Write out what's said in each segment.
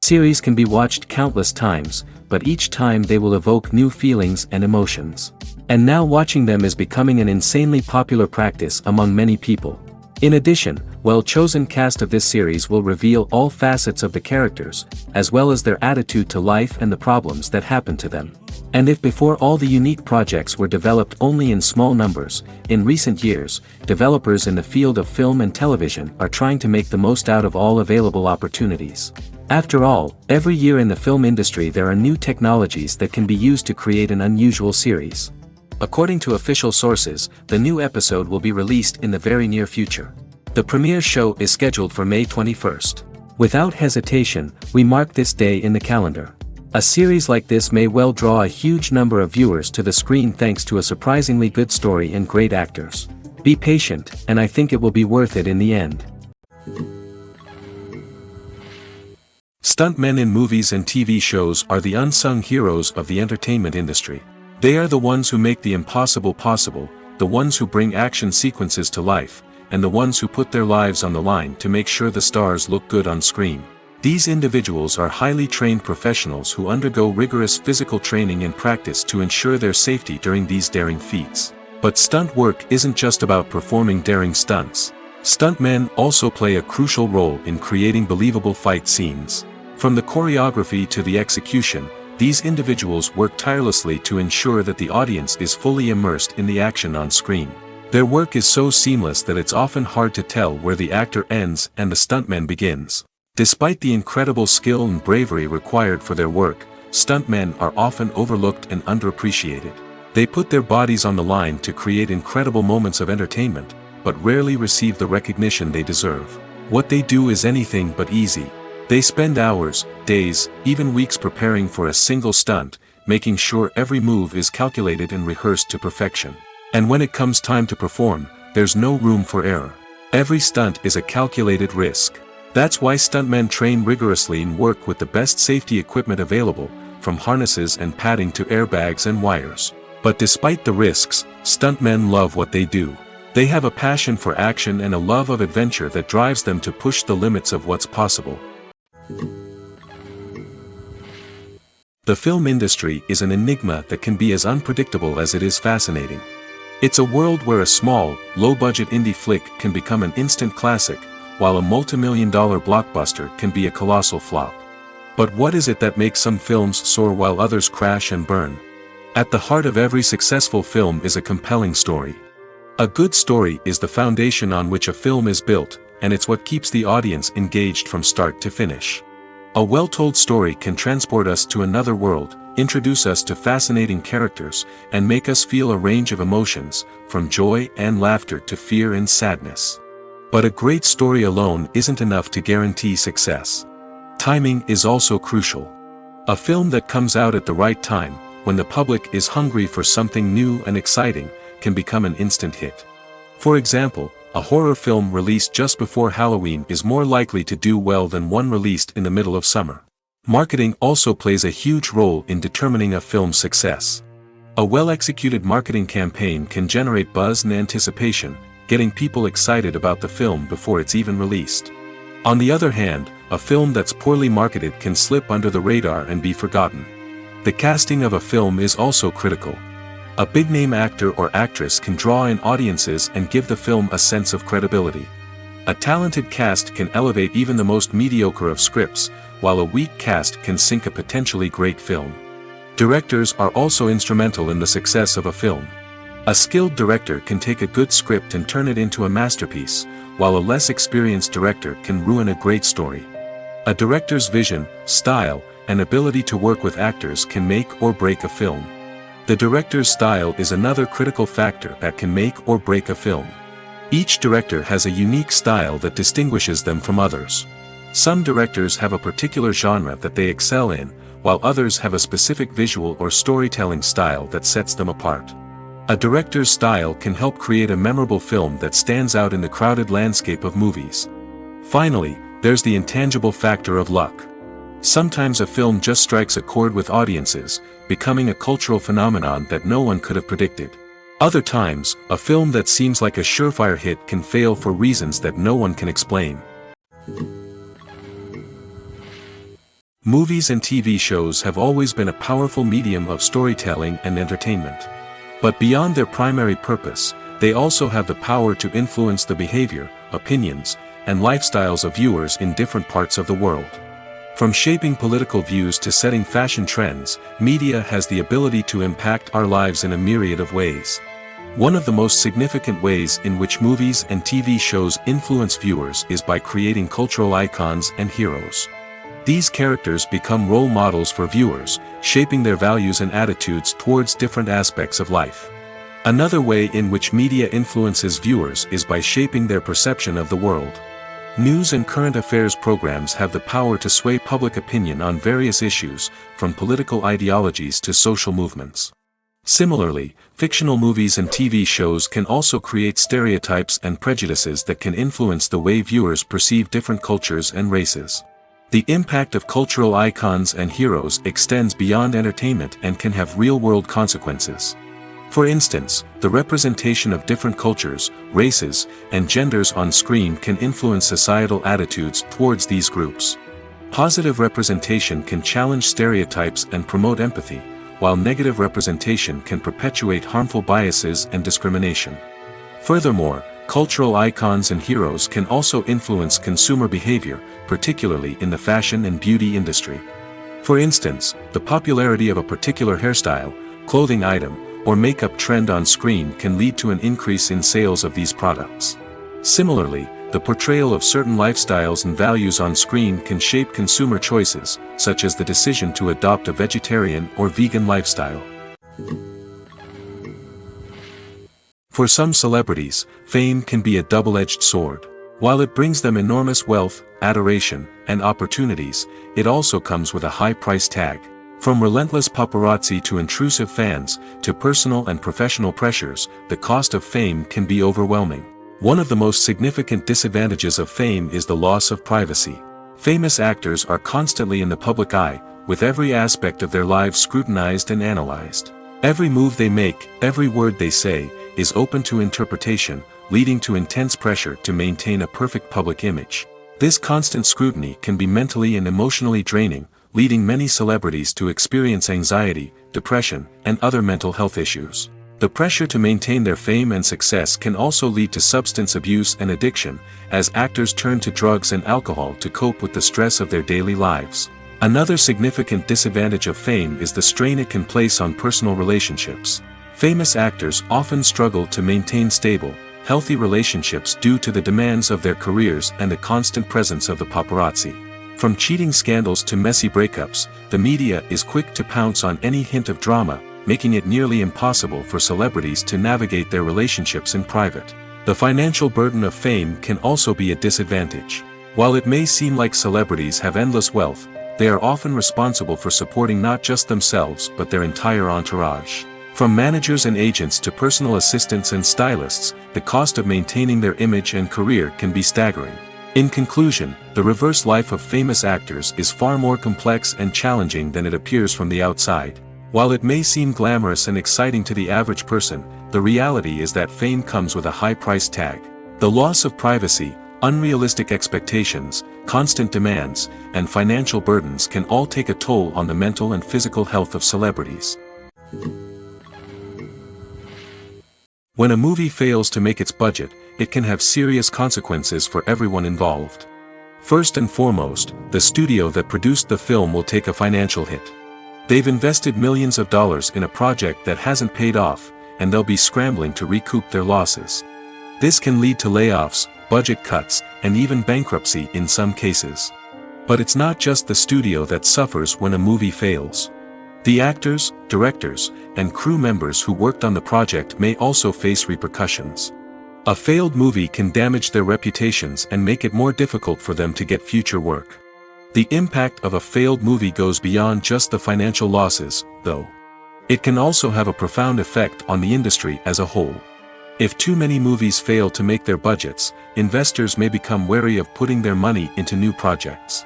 Series can be watched countless times, but each time they will evoke new feelings and emotions. And now watching them is becoming an insanely popular practice among many people. In addition, well-chosen cast of this series will reveal all facets of the characters, as well as their attitude to life and the problems that happen to them. And if before all the unique projects were developed only in small numbers, in recent years, developers in the field of film and television are trying to make the most out of all available opportunities. After all, every year in the film industry there are new technologies that can be used to create an unusual series. According to official sources, the new episode will be released in the very near future. The premiere show is scheduled for May 21st. Without hesitation, we mark this day in the calendar. A series like this may well draw a huge number of viewers to the screen thanks to a surprisingly good story and great actors. Be patient, and I think it will be worth it in the end. Stuntmen in movies and TV shows are the unsung heroes of the entertainment industry. They are the ones who make the impossible possible, the ones who bring action sequences to life, and the ones who put their lives on the line to make sure the stars look good on screen. These individuals are highly trained professionals who undergo rigorous physical training and practice to ensure their safety during these daring feats. But stunt work isn't just about performing daring stunts. Stuntmen also play a crucial role in creating believable fight scenes. From the choreography to the execution, these individuals work tirelessly to ensure that the audience is fully immersed in the action on screen. Their work is so seamless that it's often hard to tell where the actor ends and the stuntman begins. Despite the incredible skill and bravery required for their work, stuntmen are often overlooked and underappreciated. They put their bodies on the line to create incredible moments of entertainment, but rarely receive the recognition they deserve. What they do is anything but easy. They spend hours, days, even weeks preparing for a single stunt, making sure every move is calculated and rehearsed to perfection. And when it comes time to perform, there's no room for error. Every stunt is a calculated risk. That's why stuntmen train rigorously and work with the best safety equipment available, from harnesses and padding to airbags and wires. But despite the risks, stuntmen love what they do. They have a passion for action and a love of adventure that drives them to push the limits of what's possible. The film industry is an enigma that can be as unpredictable as it is fascinating. It's a world where a small, low-budget indie flick can become an instant classic, while a multi-million-dollar blockbuster can be a colossal flop. But what is it that makes some films soar while others crash and burn? At the heart of every successful film is a compelling story. A good story is the foundation on which a film is built, and it's what keeps the audience engaged from start to finish. A well-told story can transport us to another world, introduce us to fascinating characters, and make us feel a range of emotions, from joy and laughter to fear and sadness. But a great story alone isn't enough to guarantee success. Timing is also crucial. A film that comes out at the right time, when the public is hungry for something new and exciting, can become an instant hit. For example, a horror film released just before Halloween is more likely to do well than one released in the middle of summer. Marketing also plays a huge role in determining a film's success. A well-executed marketing campaign can generate buzz and anticipation, getting people excited about the film before it's even released. On the other hand, a film that's poorly marketed can slip under the radar and be forgotten. The casting of a film is also critical. A big-name actor or actress can draw in audiences and give the film a sense of credibility. A talented cast can elevate even the most mediocre of scripts, while a weak cast can sink a potentially great film. Directors are also instrumental in the success of a film. A skilled director can take a good script and turn it into a masterpiece, while a less experienced director can ruin a great story. A director's vision, style, and ability to work with actors can make or break a film. The director's style is another critical factor that can make or break a film. Each director has a unique style that distinguishes them from others. Some directors have a particular genre that they excel in, while others have a specific visual or storytelling style that sets them apart. A director's style can help create a memorable film that stands out in the crowded landscape of movies. Finally, there's the intangible factor of luck. Sometimes a film just strikes a chord with audiences, becoming a cultural phenomenon that no one could have predicted. Other times, a film that seems like a surefire hit can fail for reasons that no one can explain. Movies and TV shows have always been a powerful medium of storytelling and entertainment. But beyond their primary purpose, they also have the power to influence the behavior, opinions, and lifestyles of viewers in different parts of the world. From shaping political views to setting fashion trends, media has the ability to impact our lives in a myriad of ways. One of the most significant ways in which movies and TV shows influence viewers is by creating cultural icons and heroes. These characters become role models for viewers, shaping their values and attitudes towards different aspects of life. Another way in which media influences viewers is by shaping their perception of the world. News and current affairs programs have the power to sway public opinion on various issues, from political ideologies to social movements. Similarly, fictional movies and TV shows can also create stereotypes and prejudices that can influence the way viewers perceive different cultures and races. The impact of cultural icons and heroes extends beyond entertainment and can have real-world consequences. For instance, the representation of different cultures, races, and genders on screen can influence societal attitudes towards these groups. Positive representation can challenge stereotypes and promote empathy, while negative representation can perpetuate harmful biases and discrimination. Furthermore, cultural icons and heroes can also influence consumer behavior, particularly in the fashion and beauty industry. For instance, the popularity of a particular hairstyle, clothing item, or makeup trend on screen can lead to an increase in sales of these products. Similarly, the portrayal of certain lifestyles and values on screen can shape consumer choices, such as the decision to adopt a vegetarian or vegan lifestyle. For some celebrities, fame can be a double-edged sword. While it brings them enormous wealth, adoration, and opportunities, it also comes with a high price tag. From relentless paparazzi to intrusive fans, to personal and professional pressures, the cost of fame can be overwhelming. One of the most significant disadvantages of fame is the loss of privacy. Famous actors are constantly in the public eye, with every aspect of their lives scrutinized and analyzed. Every move they make, every word they say, is open to interpretation, leading to intense pressure to maintain a perfect public image. This constant scrutiny can be mentally and emotionally draining, leading many celebrities to experience anxiety, depression, and other mental health issues. The pressure to maintain their fame and success can also lead to substance abuse and addiction, as actors turn to drugs and alcohol to cope with the stress of their daily lives. Another significant disadvantage of fame is the strain it can place on personal relationships. Famous actors often struggle to maintain stable, healthy relationships due to the demands of their careers and the constant presence of the paparazzi. From cheating scandals to messy breakups, the media is quick to pounce on any hint of drama, making it nearly impossible for celebrities to navigate their relationships in private. The financial burden of fame can also be a disadvantage. While it may seem like celebrities have endless wealth, they are often responsible for supporting not just themselves but their entire entourage. From managers and agents to personal assistants and stylists, the cost of maintaining their image and career can be staggering. In conclusion, the reverse life of famous actors is far more complex and challenging than it appears from the outside. While it may seem glamorous and exciting to the average person, the reality is that fame comes with a high price tag. The loss of privacy, unrealistic expectations, constant demands, and financial burdens can all take a toll on the mental and physical health of celebrities. When a movie fails to make its budget, it can have serious consequences for everyone involved. First and foremost, the studio that produced the film will take a financial hit. They've invested millions of dollars in a project that hasn't paid off, and they'll be scrambling to recoup their losses. This can lead to layoffs, budget cuts, and even bankruptcy in some cases. But it's not just the studio that suffers when a movie fails. The actors, directors, and crew members who worked on the project may also face repercussions. A failed movie can damage their reputations and make it more difficult for them to get future work. The impact of a failed movie goes beyond just the financial losses, though. It can also have a profound effect on the industry as a whole. If too many movies fail to make their budgets, investors may become wary of putting their money into new projects.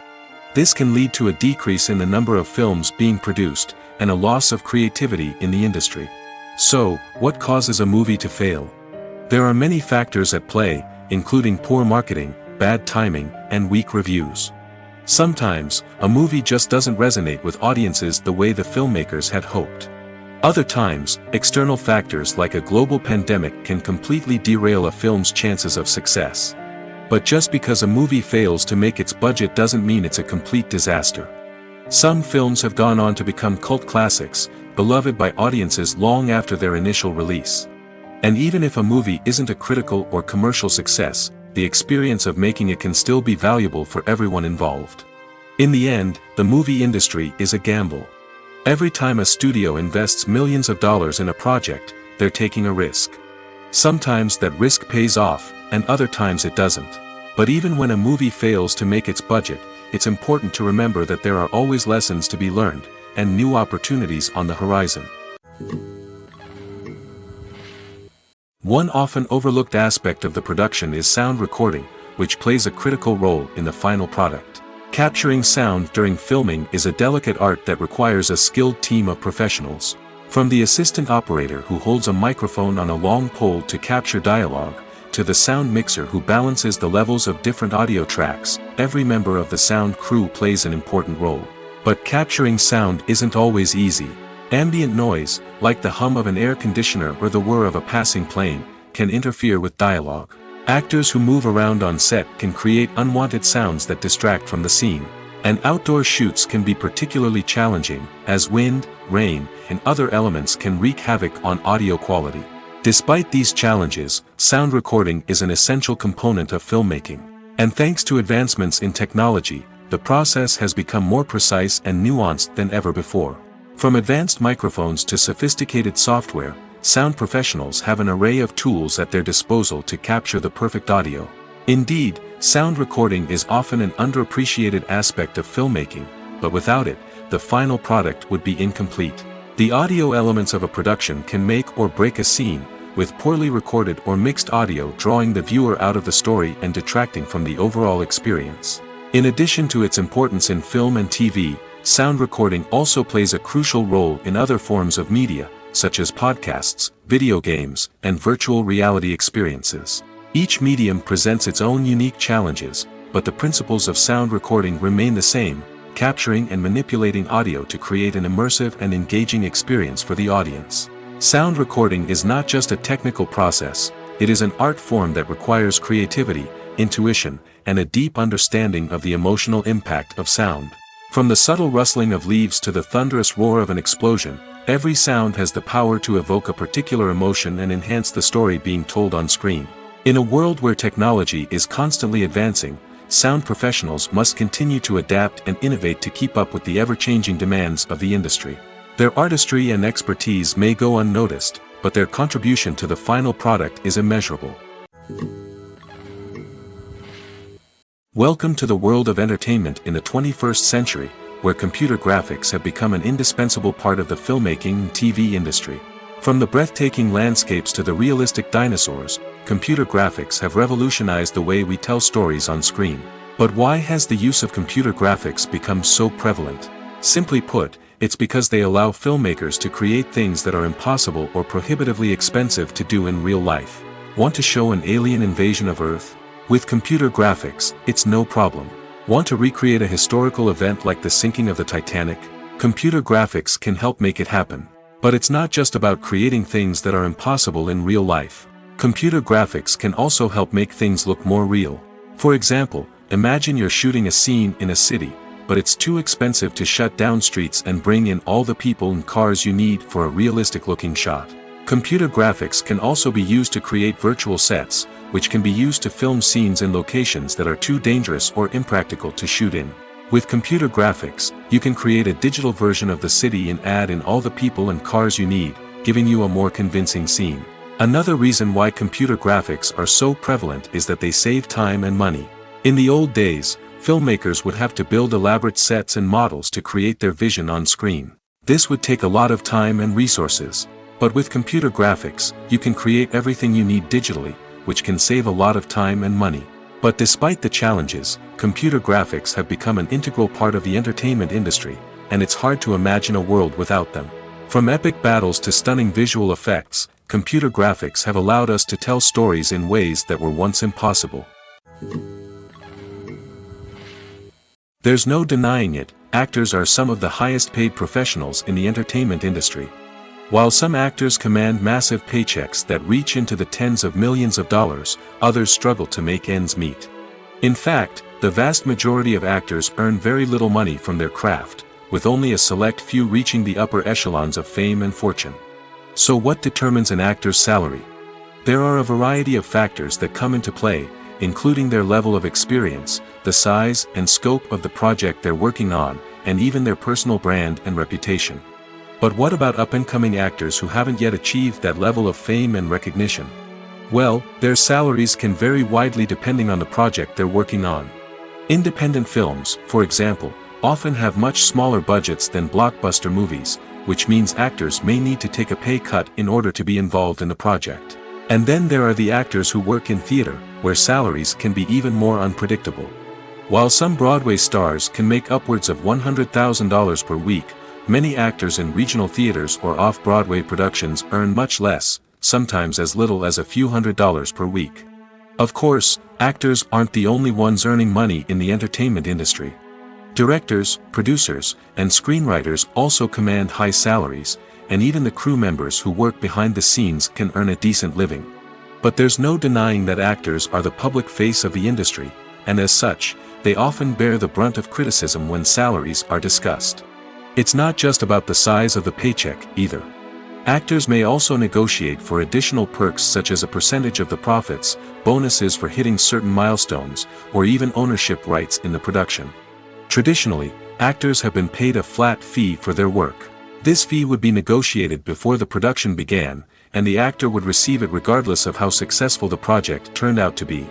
This can lead to a decrease in the number of films being produced, and a loss of creativity in the industry. So, what causes a movie to fail? There are many factors at play, including poor marketing, bad timing, and weak reviews. Sometimes, a movie just doesn't resonate with audiences the way the filmmakers had hoped. Other times, external factors like a global pandemic can completely derail a film's chances of success. But just because a movie fails to make its budget doesn't mean it's a complete disaster. Some films have gone on to become cult classics, beloved by audiences long after their initial release. And even if a movie isn't a critical or commercial success, the experience of making it can still be valuable for everyone involved. In the end, the movie industry is a gamble. Every time a studio invests millions of dollars in a project, they're taking a risk. Sometimes that risk pays off, and other times it doesn't. But even when a movie fails to make its budget, it's important to remember that there are always lessons to be learned, and new opportunities on the horizon. One often overlooked aspect of the production is sound recording, which plays a critical role in the final product. Capturing sound during filming is a delicate art that requires a skilled team of professionals. From the assistant operator who holds a microphone on a long pole to capture dialogue, to the sound mixer who balances the levels of different audio tracks, every member of the sound crew plays an important role. But capturing sound isn't always easy. Ambient noise, like the hum of an air conditioner or the whir of a passing plane, can interfere with dialogue. Actors who move around on set can create unwanted sounds that distract from the scene. And outdoor shoots can be particularly challenging, as wind, rain, and other elements can wreak havoc on audio quality. Despite these challenges, sound recording is an essential component of filmmaking. And thanks to advancements in technology, the process has become more precise and nuanced than ever before. From advanced microphones to sophisticated software, sound professionals have an array of tools at their disposal to capture the perfect audio. Indeed, sound recording is often an underappreciated aspect of filmmaking, but without it, the final product would be incomplete. The audio elements of a production can make or break a scene, with poorly recorded or mixed audio drawing the viewer out of the story and detracting from the overall experience. In addition to its importance in film and TV, sound recording also plays a crucial role in other forms of media, such as podcasts, video games, and virtual reality experiences. Each medium presents its own unique challenges, but the principles of sound recording remain the same, capturing and manipulating audio to create an immersive and engaging experience for the audience. Sound recording is not just a technical process, it is an art form that requires creativity, intuition, and a deep understanding of the emotional impact of sound. From the subtle rustling of leaves to the thunderous roar of an explosion, every sound has the power to evoke a particular emotion and enhance the story being told on screen. In a world where technology is constantly advancing, sound professionals must continue to adapt and innovate to keep up with the ever-changing demands of the industry. Their artistry and expertise may go unnoticed, but their contribution to the final product is immeasurable. Welcome to the world of entertainment in the 21st century, where computer graphics have become an indispensable part of the filmmaking and TV industry. From the breathtaking landscapes to the realistic dinosaurs, computer graphics have revolutionized the way we tell stories on screen. But why has the use of computer graphics become so prevalent? Simply put, it's because they allow filmmakers to create things that are impossible or prohibitively expensive to do in real life. Want to show an alien invasion of Earth? With computer graphics, it's no problem. Want to recreate a historical event like the sinking of the Titanic? Computer graphics can help make it happen. But it's not just about creating things that are impossible in real life. Computer graphics can also help make things look more real. For example, imagine you're shooting a scene in a city, but it's too expensive to shut down streets and bring in all the people and cars you need for a realistic-looking shot. Computer graphics can also be used to create virtual sets, which can be used to film scenes in locations that are too dangerous or impractical to shoot in. With computer graphics, you can create a digital version of the city and add in all the people and cars you need, giving you a more convincing scene. Another reason why computer graphics are so prevalent is that they save time and money. In the old days, filmmakers would have to build elaborate sets and models to create their vision on screen. This would take a lot of time and resources. But with computer graphics, you can create everything you need digitally, which can save a lot of time and money. But despite the challenges, computer graphics have become an integral part of the entertainment industry, and it's hard to imagine a world without them. From epic battles to stunning visual effects, computer graphics have allowed us to tell stories in ways that were once impossible. There's no denying it, actors are some of the highest paid professionals in the entertainment industry. While some actors command massive paychecks that reach into the tens of millions of dollars, others struggle to make ends meet. In fact, the vast majority of actors earn very little money from their craft, with only a select few reaching the upper echelons of fame and fortune. So what determines an actor's salary? There are a variety of factors that come into play, including their level of experience, the size and scope of the project they're working on, and even their personal brand and reputation. But what about up-and-coming actors who haven't yet achieved that level of fame and recognition? Well, their salaries can vary widely depending on the project they're working on. Independent films, for example, often have much smaller budgets than blockbuster movies, which means actors may need to take a pay cut in order to be involved in the project. And then there are the actors who work in theater, where salaries can be even more unpredictable. While some Broadway stars can make upwards of $100,000 per week, many actors in regional theaters or off-Broadway productions earn much less, sometimes as little as a few $100s per week. Of course, actors aren't the only ones earning money in the entertainment industry. Directors, producers, and screenwriters also command high salaries, and even the crew members who work behind the scenes can earn a decent living. But there's no denying that actors are the public face of the industry, and as such, they often bear the brunt of criticism when salaries are discussed. It's not just about the size of the paycheck, either. Actors may also negotiate for additional perks such as a percentage of the profits, bonuses for hitting certain milestones, or even ownership rights in the production. Traditionally, actors have been paid a flat fee for their work. This fee would be negotiated before the production began, and the actor would receive it regardless of how successful the project turned out to be.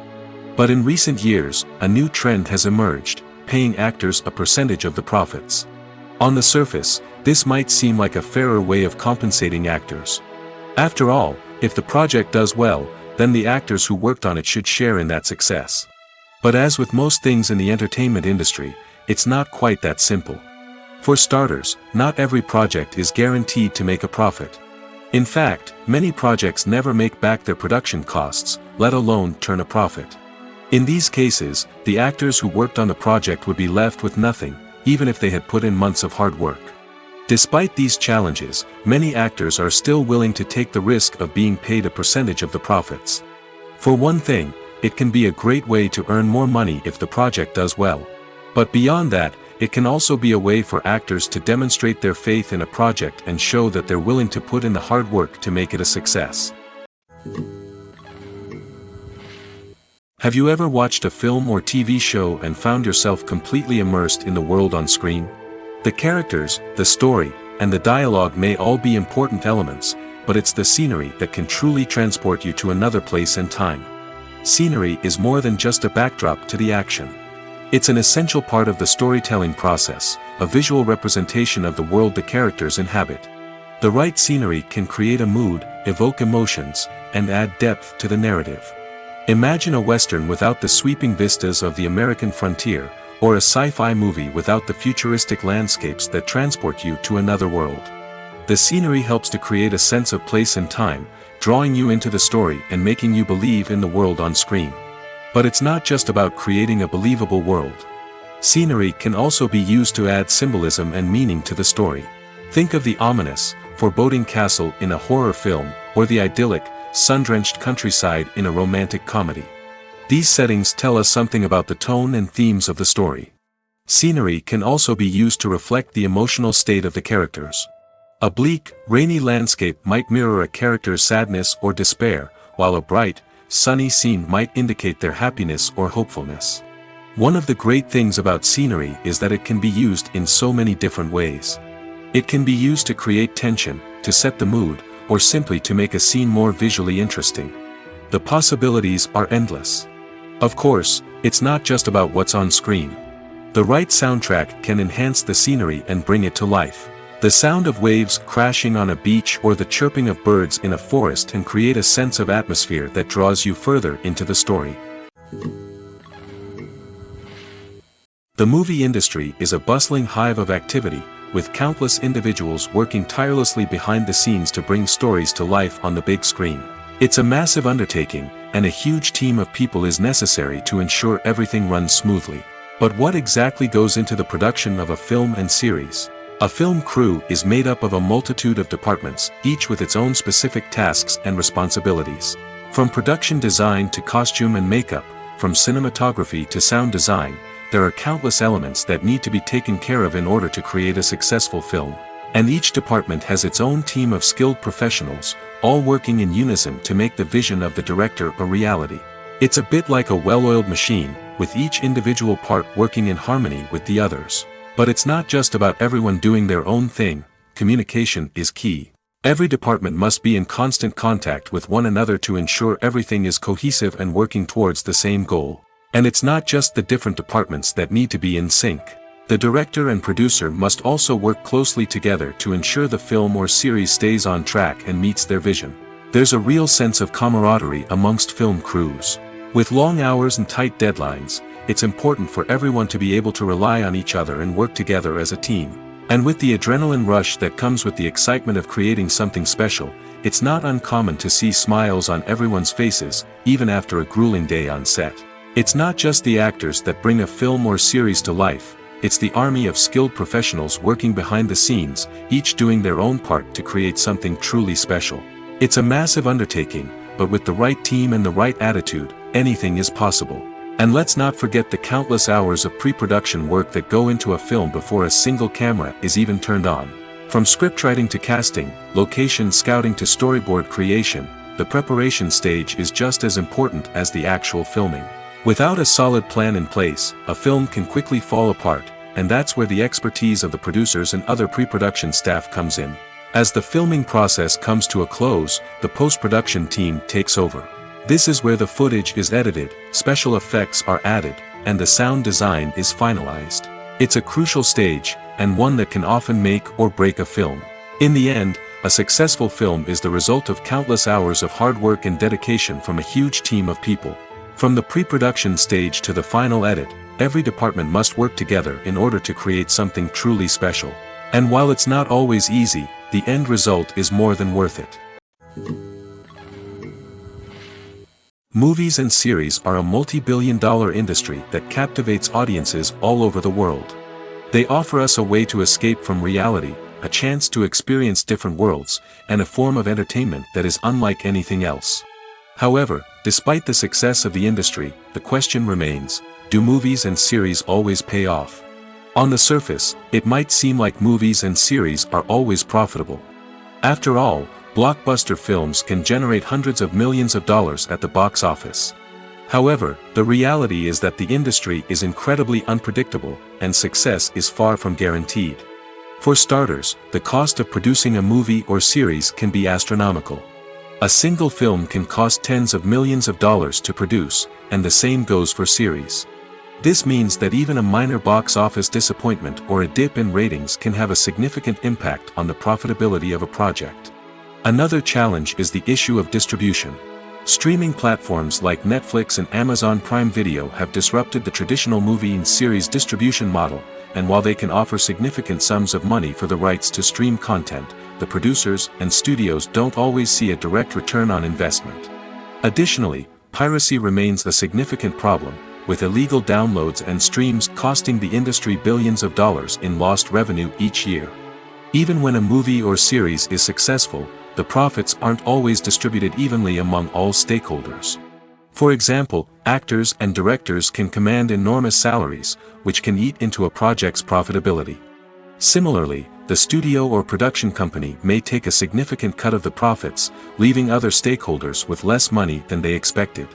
But in recent years, a new trend has emerged, paying actors a percentage of the profits. On the surface, this might seem like a fairer way of compensating actors. After all, if the project does well, then the actors who worked on it should share in that success. But as with most things in the entertainment industry, it's not quite that simple. For starters, not every project is guaranteed to make a profit. In fact, many projects never make back their production costs, let alone turn a profit. In these cases, the actors who worked on the project would be left with nothing, even if they had put in months of hard work. Despite these challenges, many actors are still willing to take the risk of being paid a percentage of the profits. For one thing, it can be a great way to earn more money if the project does well. But beyond that, it can also be a way for actors to demonstrate their faith in a project and show that they're willing to put in the hard work to make it a success. Have you ever watched a film or TV show and found yourself completely immersed in the world on screen? The characters, the story, and the dialogue may all be important elements, but it's the scenery that can truly transport you to another place and time. Scenery is more than just a backdrop to the action. It's an essential part of the storytelling process, a visual representation of the world the characters inhabit. The right scenery can create a mood, evoke emotions, and add depth to the narrative. Imagine a Western without the sweeping vistas of the American frontier, or a sci-fi movie without the futuristic landscapes that transport you to another world. The scenery helps to create a sense of place and time, drawing you into the story and making you believe in the world on screen. But it's not just about creating a believable world. Scenery can also be used to add symbolism and meaning to the story. Think of the ominous, foreboding castle in a horror film, or the idyllic, sun-drenched countryside in a romantic comedy. These settings tell us something about the tone and themes of the story. Scenery can also be used to reflect the emotional state of the characters. A bleak, rainy landscape might mirror a character's sadness or despair, while a bright, sunny scene might indicate their happiness or hopefulness. One of the great things about scenery is that it can be used in so many different ways. It can be used to create tension, to set the mood, or simply to make a scene more visually interesting. The possibilities are endless. Of course, it's not just about what's on screen. The right soundtrack can enhance the scenery and bring it to life. The sound of waves crashing on a beach or the chirping of birds in a forest can create a sense of atmosphere that draws you further into the story. The movie industry is a bustling hive of activity, with countless individuals working tirelessly behind the scenes to bring stories to life on the big screen. It's a massive undertaking, and a huge team of people is necessary to ensure everything runs smoothly. But what exactly goes into the production of a film and series? A film crew is made up of a multitude of departments, each with its own specific tasks and responsibilities. From production design to costume and makeup, from cinematography to sound design, there are countless elements that need to be taken care of in order to create a successful film. And each department has its own team of skilled professionals, all working in unison to make the vision of the director a reality. It's a bit like a well-oiled machine, with each individual part working in harmony with the others. But it's not just about everyone doing their own thing. Communication is key. Every department must be in constant contact with one another to ensure everything is cohesive and working towards the same goal. And it's not just the different departments that need to be in sync. The director and producer must also work closely together to ensure the film or series stays on track and meets their vision. There's a real sense of camaraderie amongst film crews. With long hours and tight deadlines, it's important for everyone to be able to rely on each other and work together as a team. And with the adrenaline rush that comes with the excitement of creating something special, it's not uncommon to see smiles on everyone's faces, even after a grueling day on set. It's not just the actors that bring a film or series to life, it's the army of skilled professionals working behind the scenes, each doing their own part to create something truly special. It's a massive undertaking, but with the right team and the right attitude, anything is possible. And let's not forget the countless hours of pre-production work that go into a film before a single camera is even turned on. From scriptwriting to casting, location scouting to storyboard creation, the preparation stage is just as important as the actual filming. Without a solid plan in place, a film can quickly fall apart, and that's where the expertise of the producers and other pre-production staff comes in. As the filming process comes to a close, the post-production team takes over. This is where the footage is edited, special effects are added, and the sound design is finalized. It's a crucial stage, and one that can often make or break a film. In the end, a successful film is the result of countless hours of hard work and dedication from a huge team of people. From the pre-production stage to the final edit, every department must work together in order to create something truly special. And while it's not always easy, the end result is more than worth it. Movies and series are a multi-billion-dollar industry that captivates audiences all over the world. They offer us a way to escape from reality, a chance to experience different worlds, and a form of entertainment that is unlike anything else. However, despite the success of the industry, the question remains, do movies and series always pay off? On the surface, it might seem like movies and series are always profitable. After all, blockbuster films can generate hundreds of millions of dollars at the box office. However, the reality is that the industry is incredibly unpredictable, and success is far from guaranteed. For starters, the cost of producing a movie or series can be astronomical. A single film can cost tens of millions of dollars to produce, and the same goes for series. This means that even a minor box office disappointment or a dip in ratings can have a significant impact on the profitability of a project. Another challenge is the issue of distribution. Streaming platforms like Netflix and Amazon Prime Video have disrupted the traditional movie and series distribution model, and while they can offer significant sums of money for the rights to stream content, the producers and studios don't always see a direct return on investment. Additionally, piracy remains a significant problem, with illegal downloads and streams costing the industry billions of dollars in lost revenue each year. Even when a movie or series is successful, the profits aren't always distributed evenly among all stakeholders. For example, actors and directors can command enormous salaries, which can eat into a project's profitability. Similarly, the studio or production company may take a significant cut of the profits, leaving other stakeholders with less money than they expected.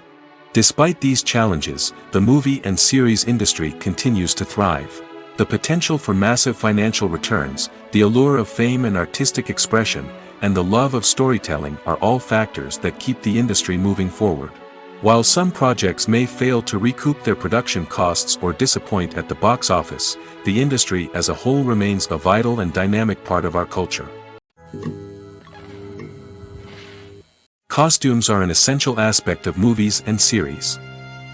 Despite these challenges, the movie and series industry continues to thrive. The potential for massive financial returns, the allure of fame and artistic expression, and the love of storytelling are all factors that keep the industry moving forward. While some projects may fail to recoup their production costs or disappoint at the box office, the industry as a whole remains a vital and dynamic part of our culture. Costumes are an essential aspect of movies and series.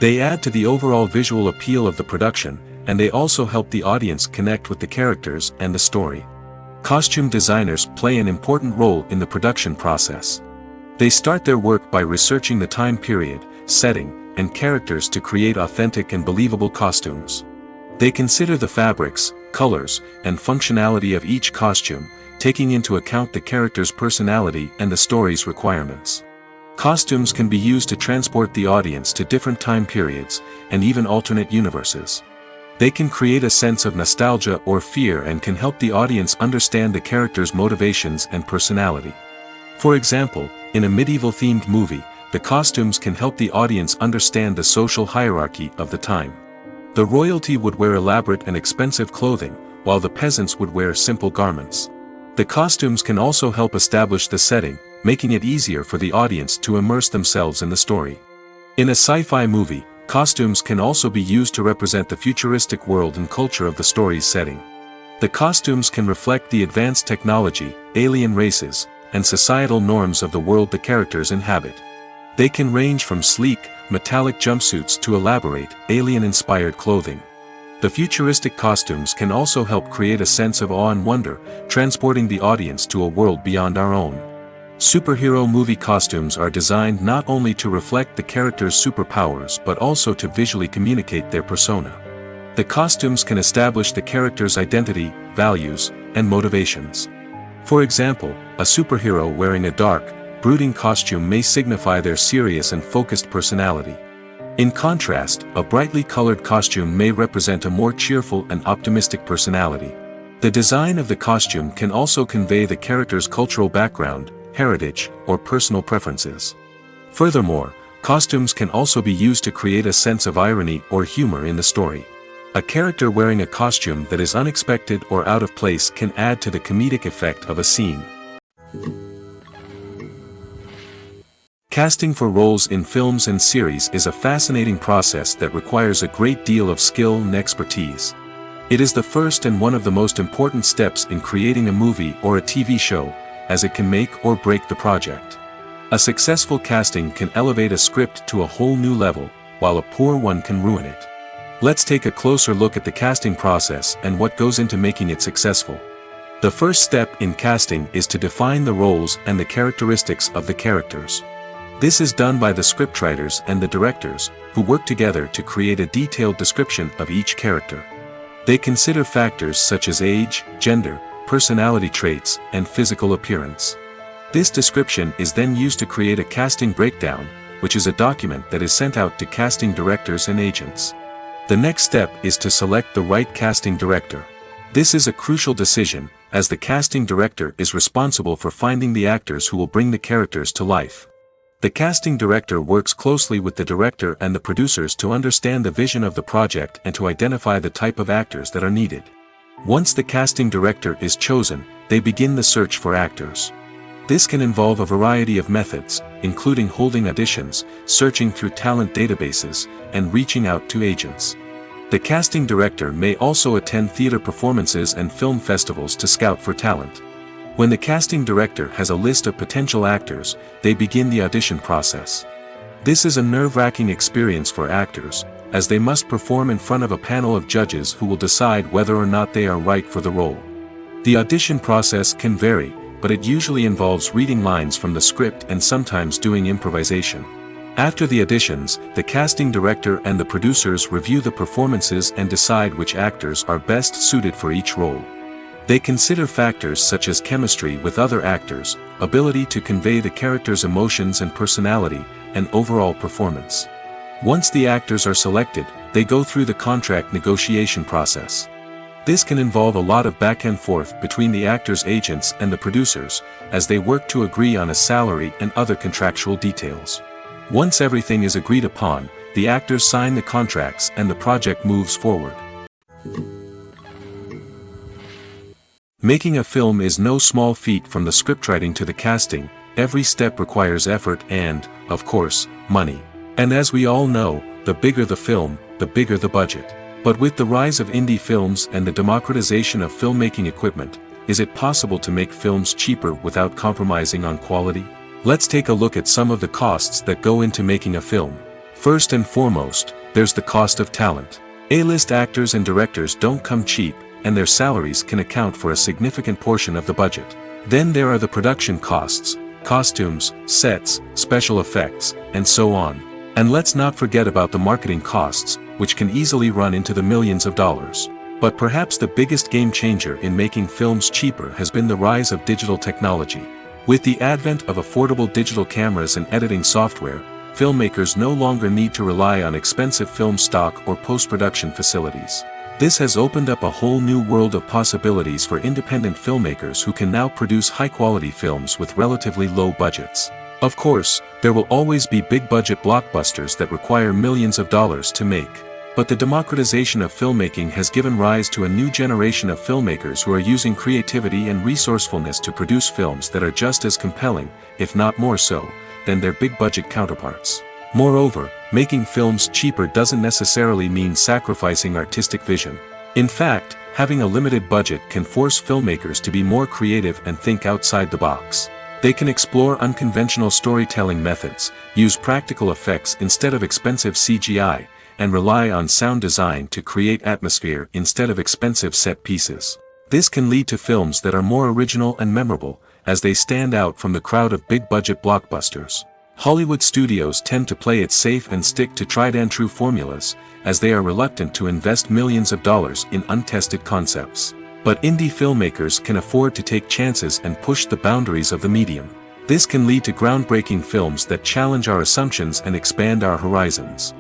They add to the overall visual appeal of the production, and they also help the audience connect with the characters and the story. Costume designers play an important role in the production process. They start their work by researching the time period, setting, and characters to create authentic and believable costumes. They consider the fabrics, colors, and functionality of each costume, taking into account the character's personality and the story's requirements. Costumes can be used to transport the audience to different time periods, and even alternate universes. They can create a sense of nostalgia or fear and can help the audience understand the character's motivations and personality. For example, in a medieval-themed movie, the costumes can help the audience understand the social hierarchy of the time. The royalty would wear elaborate and expensive clothing, while the peasants would wear simple garments. The costumes can also help establish the setting, making it easier for the audience to immerse themselves in the story. In a sci-fi movie, costumes can also be used to represent the futuristic world and culture of the story's setting. The costumes can reflect the advanced technology, alien races, and societal norms of the world the characters inhabit. They can range from sleek, metallic jumpsuits to elaborate, alien-inspired clothing. The futuristic costumes can also help create a sense of awe and wonder, transporting the audience to a world beyond our own. Superhero movie costumes are designed not only to reflect the character's superpowers but also to visually communicate their persona. The costumes can establish the character's identity, values, and motivations. For example, a superhero wearing a dark, brooding costume may signify their serious and focused personality. In contrast, a brightly colored costume may represent a more cheerful and optimistic personality. The design of the costume can also convey the character's cultural background, heritage, or personal preferences. Furthermore, costumes can also be used to create a sense of irony or humor in the story. A character wearing a costume that is unexpected or out of place can add to the comedic effect of a scene. Casting for roles in films and series is a fascinating process that requires a great deal of skill and expertise. It is the first and one of the most important steps in creating a movie or a TV show, as it can make or break the project. A successful casting can elevate a script to a whole new level, while a poor one can ruin it. Let's take a closer look at the casting process and what goes into making it successful. The first step in casting is to define the roles and the characteristics of the characters. This is done by the scriptwriters and the directors, who work together to create a detailed description of each character. They consider factors such as age, gender, personality traits, and physical appearance. This description is then used to create a casting breakdown, which is a document that is sent out to casting directors and agents. The next step is to select the right casting director. This is a crucial decision, as the casting director is responsible for finding the actors who will bring the characters to life. The casting director works closely with the director and the producers to understand the vision of the project and to identify the type of actors that are needed. Once the casting director is chosen, they begin the search for actors. This can involve a variety of methods, including holding auditions, searching through talent databases, and reaching out to agents. The casting director may also attend theater performances and film festivals to scout for talent. When the casting director has a list of potential actors, they begin the audition process. This is a nerve-wracking experience for actors, as they must perform in front of a panel of judges who will decide whether or not they are right for the role. The audition process can vary, but it usually involves reading lines from the script and sometimes doing improvisation. After the auditions, the casting director and the producers review the performances and decide which actors are best suited for each role. They consider factors such as chemistry with other actors, ability to convey the character's emotions and personality, and overall performance. Once the actors are selected, they go through the contract negotiation process. This can involve a lot of back and forth between the actors' agents and the producers, as they work to agree on a salary and other contractual details. Once everything is agreed upon, the actors sign the contracts and the project moves forward. Making a film is no small feat. From the scriptwriting to the casting, every step requires effort and, of course, money. And as we all know, the bigger the film, the bigger the budget. But with the rise of indie films and the democratization of filmmaking equipment, is it possible to make films cheaper without compromising on quality? Let's take a look at some of the costs that go into making a film. First and foremost, there's the cost of talent. A-list actors and directors don't come cheap, and their salaries can account for a significant portion of the budget. Then there are the production costs, costumes, sets, special effects, and so on. And let's not forget about the marketing costs, which can easily run into the millions of dollars. But perhaps the biggest game changer in making films cheaper has been the rise of digital technology. With the advent of affordable digital cameras and editing software, filmmakers no longer need to rely on expensive film stock or post-production facilities. This has opened up a whole new world of possibilities for independent filmmakers who can now produce high-quality films with relatively low budgets. Of course, there will always be big-budget blockbusters that require millions of dollars to make. But the democratization of filmmaking has given rise to a new generation of filmmakers who are using creativity and resourcefulness to produce films that are just as compelling, if not more so, than their big-budget counterparts. Moreover, making films cheaper doesn't necessarily mean sacrificing artistic vision. In fact, having a limited budget can force filmmakers to be more creative and think outside the box. They can explore unconventional storytelling methods, use practical effects instead of expensive CGI, and rely on sound design to create atmosphere instead of expensive set pieces. This can lead to films that are more original and memorable, as they stand out from the crowd of big-budget blockbusters. Hollywood studios tend to play it safe and stick to tried-and-true formulas, as they are reluctant to invest millions of dollars in untested concepts. But indie filmmakers can afford to take chances and push the boundaries of the medium. This can lead to groundbreaking films that challenge our assumptions and expand our horizons.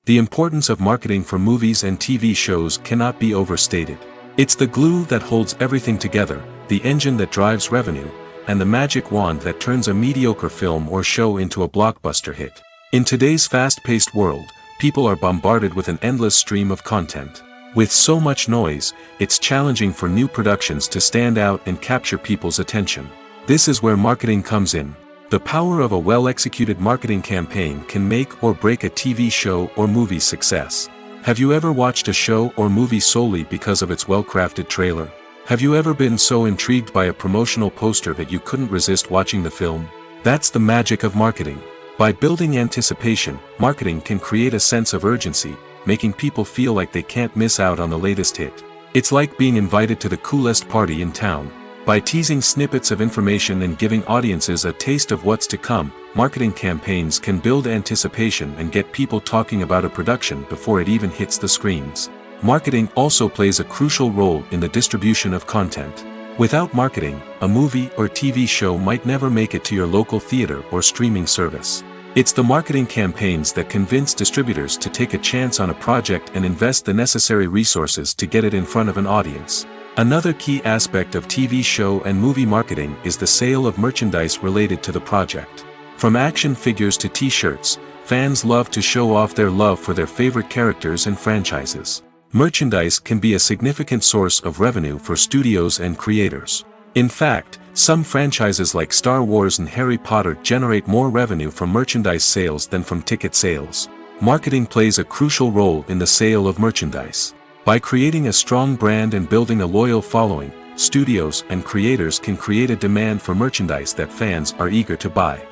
The importance of marketing for movies and TV shows cannot be overstated. It's the glue that holds everything together, the engine that drives revenue, and the magic wand that turns a mediocre film or show into a blockbuster hit. In today's fast-paced world, people are bombarded with an endless stream of content. With so much noise, it's challenging for new productions to stand out and capture people's attention. This is where marketing comes in. The power of a well-executed marketing campaign can make or break a TV show or movie's success. Have you ever watched a show or movie solely because of its well-crafted trailer? Have you ever been so intrigued by a promotional poster that you couldn't resist watching the film? That's the magic of marketing. By building anticipation, marketing can create a sense of urgency, making people feel like they can't miss out on the latest hit. It's like being invited to the coolest party in town. By teasing snippets of information and giving audiences a taste of what's to come, marketing campaigns can build anticipation and get people talking about a production before it even hits the screens. Marketing also plays a crucial role in the distribution of content. Without marketing, a movie or TV show might never make it to your local theater or streaming service. It's the marketing campaigns that convince distributors to take a chance on a project and invest the necessary resources to get it in front of an audience. Another key aspect of TV show and movie marketing is the sale of merchandise related to the project. From action figures to t-shirts, fans love to show off their love for their favorite characters and franchises. Merchandise can be a significant source of revenue for studios and creators. In fact, some franchises like Star Wars and Harry Potter generate more revenue from merchandise sales than from ticket sales. Marketing plays a crucial role in the sale of merchandise. By creating a strong brand and building a loyal following, studios and creators can create a demand for merchandise that fans are eager to buy.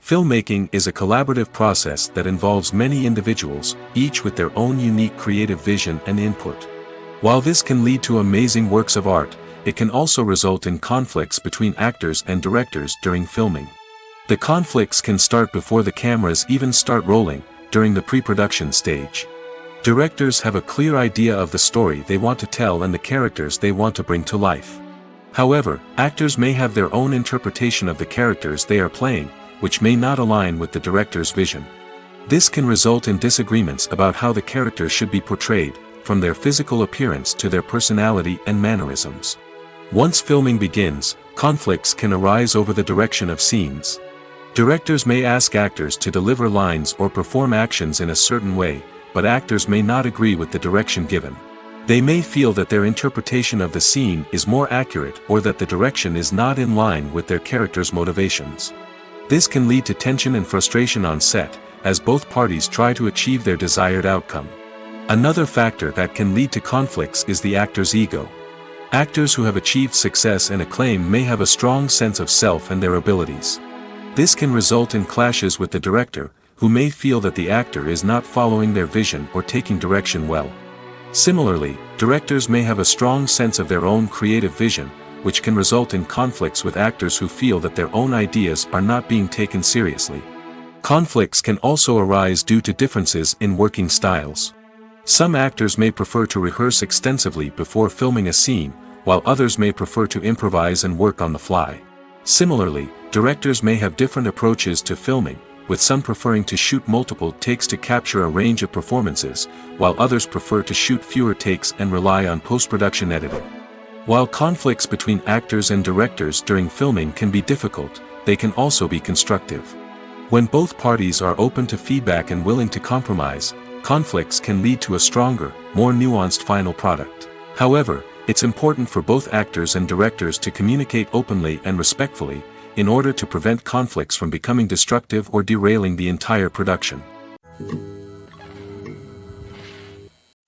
Filmmaking is a collaborative process that involves many individuals, each with their own unique creative vision and input. While this can lead to amazing works of art, it can also result in conflicts between actors and directors during filming. The conflicts can start before the cameras even start rolling, during the pre-production stage. Directors have a clear idea of the story they want to tell and the characters they want to bring to life. However, actors may have their own interpretation of the characters they are playing, which may not align with the director's vision. This can result in disagreements about how the characters should be portrayed, from their physical appearance to their personality and mannerisms. Once filming begins, conflicts can arise over the direction of scenes. Directors may ask actors to deliver lines or perform actions in a certain way, but actors may not agree with the direction given. They may feel that their interpretation of the scene is more accurate or that the direction is not in line with their character's motivations. This can lead to tension and frustration on set, as both parties try to achieve their desired outcome. Another factor that can lead to conflicts is the actor's ego. Actors who have achieved success and acclaim may have a strong sense of self and their abilities. This can result in clashes with the director, who may feel that the actor is not following their vision or taking direction well. Similarly, directors may have a strong sense of their own creative vision, which can result in conflicts with actors who feel that their own ideas are not being taken seriously. Conflicts can also arise due to differences in working styles. Some actors may prefer to rehearse extensively before filming a scene, while others may prefer to improvise and work on the fly. Similarly, directors may have different approaches to filming, with some preferring to shoot multiple takes to capture a range of performances, while others prefer to shoot fewer takes and rely on post-production editing. While conflicts between actors and directors during filming can be difficult, they can also be constructive. When both parties are open to feedback and willing to compromise, conflicts can lead to a stronger, more nuanced final product. However, it's important for both actors and directors to communicate openly and respectfully, in order to prevent conflicts from becoming destructive or derailing the entire production.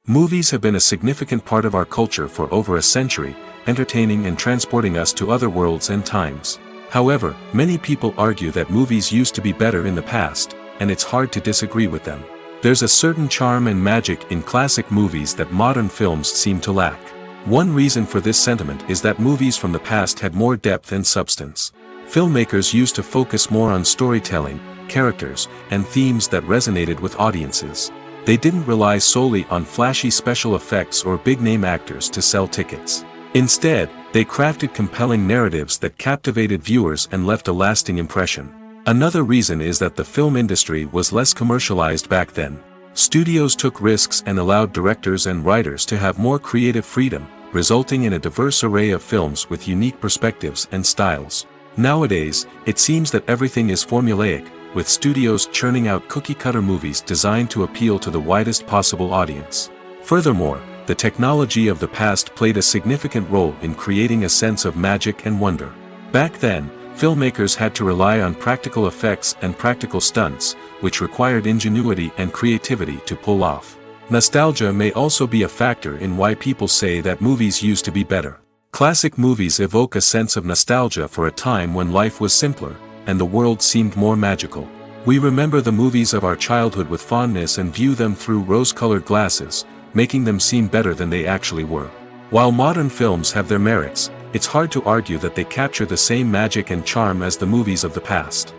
Movies have been a significant part of our culture for over a century, entertaining and transporting us to other worlds and times. However, many people argue that movies used to be better in the past, and it's hard to disagree with them. There's a certain charm and magic in classic movies that modern films seem to lack. One reason for this sentiment is that movies from the past had more depth and substance. Filmmakers used to focus more on storytelling, characters, and themes that resonated with audiences. They didn't rely solely on flashy special effects or big-name actors to sell tickets. Instead, they crafted compelling narratives that captivated viewers and left a lasting impression. Another reason is that the film industry was less commercialized back then. Studios took risks and allowed directors and writers to have more creative freedom, resulting in a diverse array of films with unique perspectives and styles. Nowadays, it seems that everything is formulaic, with studios churning out cookie-cutter movies designed to appeal to the widest possible audience. Furthermore, the technology of the past played a significant role in creating a sense of magic and wonder. Back then, filmmakers had to rely on practical effects and practical stunts, which required ingenuity and creativity to pull off. Nostalgia may also be a factor in why people say that movies used to be better. Classic movies evoke a sense of nostalgia for a time when life was simpler, and the world seemed more magical. We remember the movies of our childhood with fondness and view them through rose-colored glasses, making them seem better than they actually were. While modern films have their merits, it's hard to argue that they capture the same magic and charm as the movies of the past.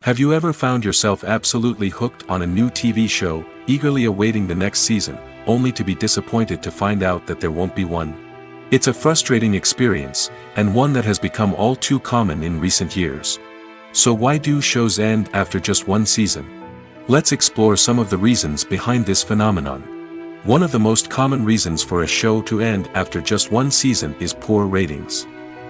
Have you ever found yourself absolutely hooked on a new TV show, eagerly awaiting the next season, only to be disappointed to find out that there won't be one? It's a frustrating experience, and one that has become all too common in recent years. So why do shows end after just one season? Let's explore some of the reasons behind this phenomenon. One of the most common reasons for a show to end after just one season is poor ratings.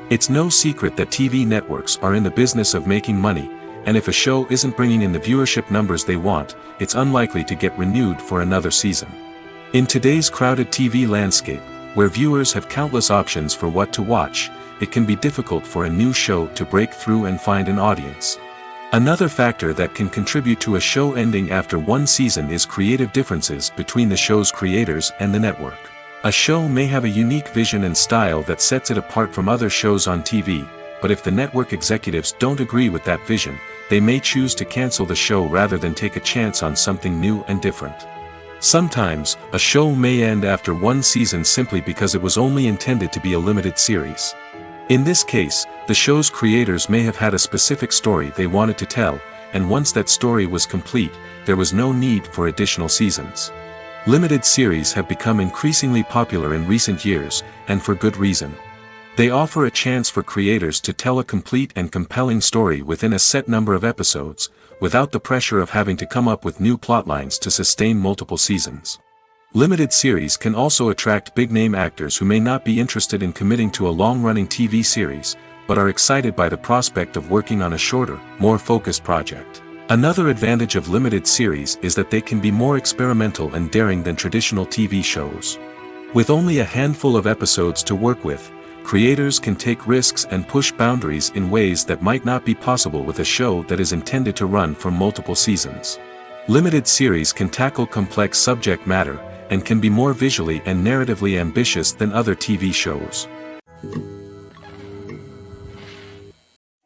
It's no secret that TV networks are in the business of making money, and if a show isn't bringing in the viewership numbers they want, it's unlikely to get renewed for another season. In today's crowded TV landscape, where viewers have countless options for what to watch, it can be difficult for a new show to break through and find an audience. Another factor that can contribute to a show ending after one season is creative differences between the show's creators and the network. A show may have a unique vision and style that sets it apart from other shows on TV, but if the network executives don't agree with that vision, they may choose to cancel the show rather than take a chance on something new and different. Sometimes, a show may end after one season simply because it was only intended to be a limited series. In this case, the show's creators may have had a specific story they wanted to tell, and once that story was complete, there was no need for additional seasons. Limited series have become increasingly popular in recent years, and for good reason. They offer a chance for creators to tell a complete and compelling story within a set number of episodes, without the pressure of having to come up with new plotlines to sustain multiple seasons. Limited series can also attract big-name actors who may not be interested in committing to a long-running TV series, but are excited by the prospect of working on a shorter, more focused project. Another advantage of limited series is that they can be more experimental and daring than traditional TV shows. With only a handful of episodes to work with, creators can take risks and push boundaries in ways that might not be possible with a show that is intended to run for multiple seasons. Limited series can tackle complex subject matter, and can be more visually and narratively ambitious than other TV shows.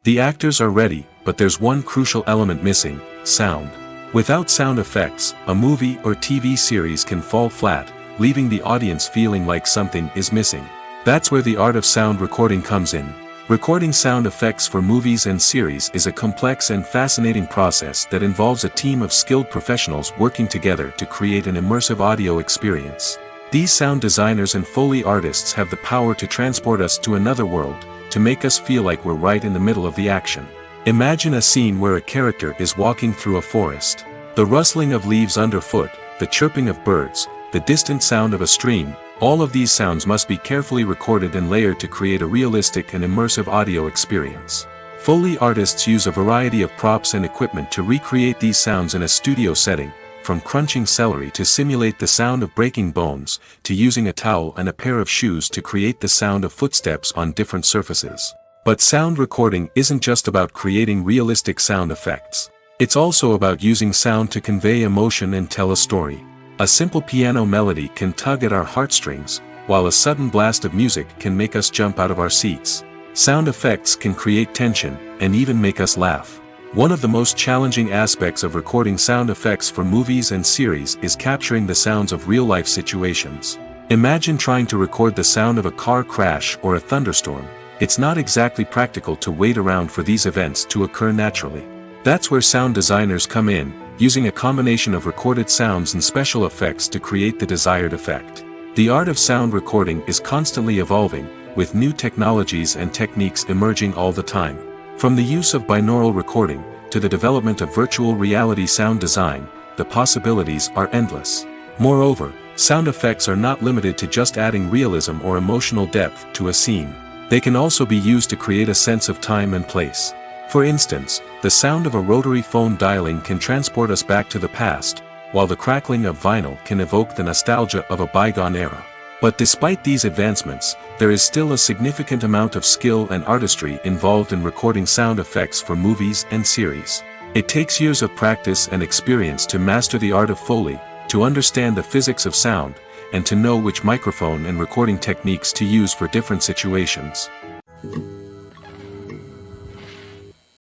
The actors are ready, but there's one crucial element missing: sound. Without sound effects, a movie or TV series can fall flat, leaving the audience feeling like something is missing. That's where the art of sound recording comes in. Recording sound effects for movies and series is a complex and fascinating process that involves a team of skilled professionals working together to create an immersive audio experience. These sound designers and Foley artists have the power to transport us to another world, to make us feel like we're right in the middle of the action. Imagine a scene where a character is walking through a forest. The rustling of leaves underfoot, the chirping of birds, the distant sound of a stream, all of these sounds must be carefully recorded and layered to create a realistic and immersive audio experience. Foley artists use a variety of props and equipment to recreate these sounds in a studio setting, from crunching celery to simulate the sound of breaking bones, to using a towel and a pair of shoes to create the sound of footsteps on different surfaces. But sound recording isn't just about creating realistic sound effects. It's also about using sound to convey emotion and tell a story. A simple piano melody can tug at our heartstrings, while a sudden blast of music can make us jump out of our seats. Sound effects can create tension, and even make us laugh. One of the most challenging aspects of recording sound effects for movies and series is capturing the sounds of real-life situations. Imagine trying to record the sound of a car crash or a thunderstorm. It's not exactly practical to wait around for these events to occur naturally. That's where sound designers come in, using a combination of recorded sounds and special effects to create the desired effect. The art of sound recording is constantly evolving, with new technologies and techniques emerging all the time. From the use of binaural recording, to the development of virtual reality sound design, the possibilities are endless. Moreover, sound effects are not limited to just adding realism or emotional depth to a scene. They can also be used to create a sense of time and place. For instance, the sound of a rotary phone dialing can transport us back to the past, while the crackling of vinyl can evoke the nostalgia of a bygone era. But despite these advancements, there is still a significant amount of skill and artistry involved in recording sound effects for movies and series. It takes years of practice and experience to master the art of Foley, to understand the physics of sound, and to know which microphone and recording techniques to use for different situations.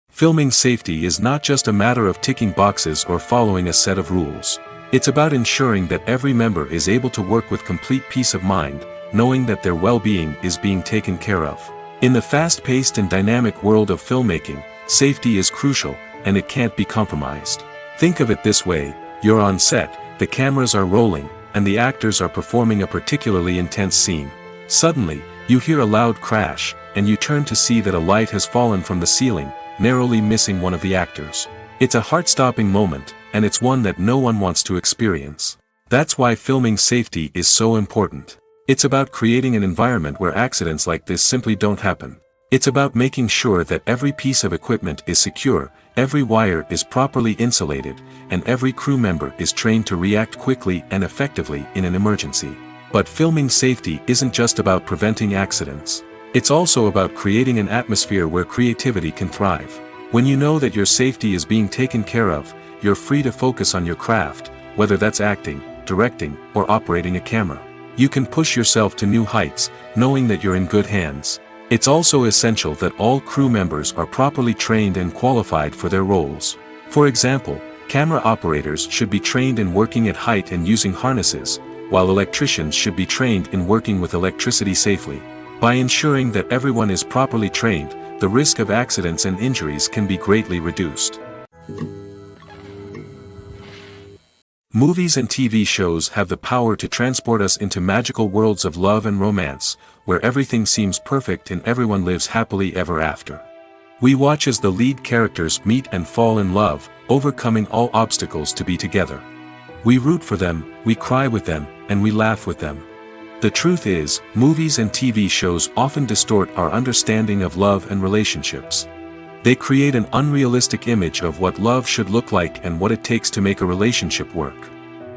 Filming safety is not just a matter of ticking boxes or following a set of rules. It's about ensuring that every member is able to work with complete peace of mind, knowing that their well-being is being taken care of. In the fast-paced and dynamic world of filmmaking, safety is crucial, and it can't be compromised. Think of it this way: you're on set, the cameras are rolling, and the actors are performing a particularly intense scene. Suddenly, you hear a loud crash, and you turn to see that a light has fallen from the ceiling, narrowly missing one of the actors. It's a heart-stopping moment, and it's one that no one wants to experience. That's why filming safety is so important. It's about creating an environment where accidents like this simply don't happen. It's about making sure that every piece of equipment is secure, every wire is properly insulated, and every crew member is trained to react quickly and effectively in an emergency. But filming safety isn't just about preventing accidents. It's also about creating an atmosphere where creativity can thrive. When you know that your safety is being taken care of, you're free to focus on your craft, whether that's acting, directing, or operating a camera. You can push yourself to new heights, knowing that you're in good hands. It's also essential that all crew members are properly trained and qualified for their roles. For example, camera operators should be trained in working at height and using harnesses, while electricians should be trained in working with electricity safely. By ensuring that everyone is properly trained, the risk of accidents and injuries can be greatly reduced. Movies and TV shows have the power to transport us into magical worlds of love and romance, where everything seems perfect and everyone lives happily ever after. We watch as the lead characters meet and fall in love, overcoming all obstacles to be together. We root for them, we cry with them, and we laugh with them. The truth is, movies and TV shows often distort our understanding of love and relationships. They create an unrealistic image of what love should look like and what it takes to make a relationship work.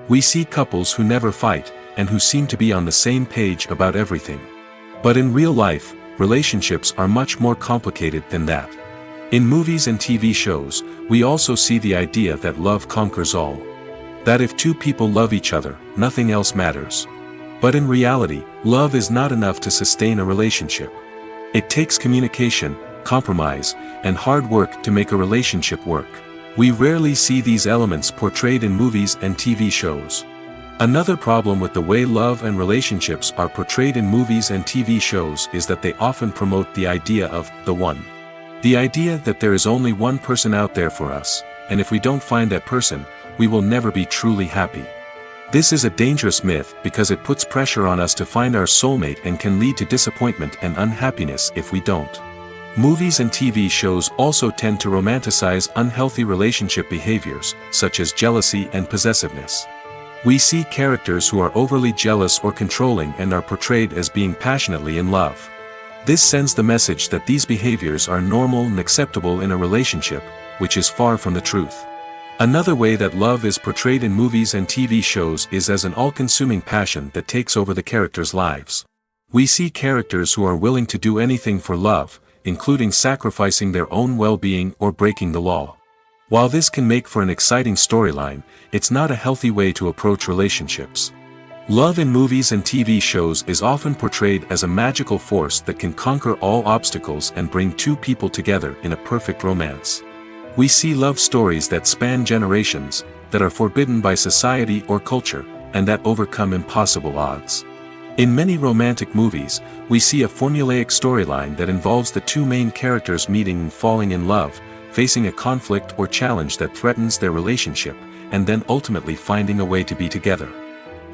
We see couples who never fight, and who seem to be on the same page about everything. But in real life, relationships are much more complicated than that. In movies and TV shows, we also see the idea that love conquers all. That if two people love each other, nothing else matters. But in reality, love is not enough to sustain a relationship. It takes communication, compromise, and hard work to make a relationship work. We rarely see these elements portrayed in movies and TV shows. Another problem with the way love and relationships are portrayed in movies and TV shows is that they often promote the idea of the one. The idea that there is only one person out there for us, and if we don't find that person, we will never be truly happy. This is a dangerous myth because it puts pressure on us to find our soulmate and can lead to disappointment and unhappiness if we don't. Movies and TV shows also tend to romanticize unhealthy relationship behaviors, such as jealousy and possessiveness. We see characters who are overly jealous or controlling and are portrayed as being passionately in love. This sends the message that these behaviors are normal and acceptable in a relationship, which is far from the truth. Another way that love is portrayed in movies and TV shows is as an all-consuming passion that takes over the characters' lives. We see characters who are willing to do anything for love, including sacrificing their own well-being or breaking the law. While this can make for an exciting storyline, it's not a healthy way to approach relationships. Love in movies and TV shows is often portrayed as a magical force that can conquer all obstacles and bring two people together in a perfect romance. We see love stories that span generations, that are forbidden by society or culture, and that overcome impossible odds. In many romantic movies, we see a formulaic storyline that involves the two main characters meeting and falling in love, facing a conflict or challenge that threatens their relationship, and then ultimately finding a way to be together.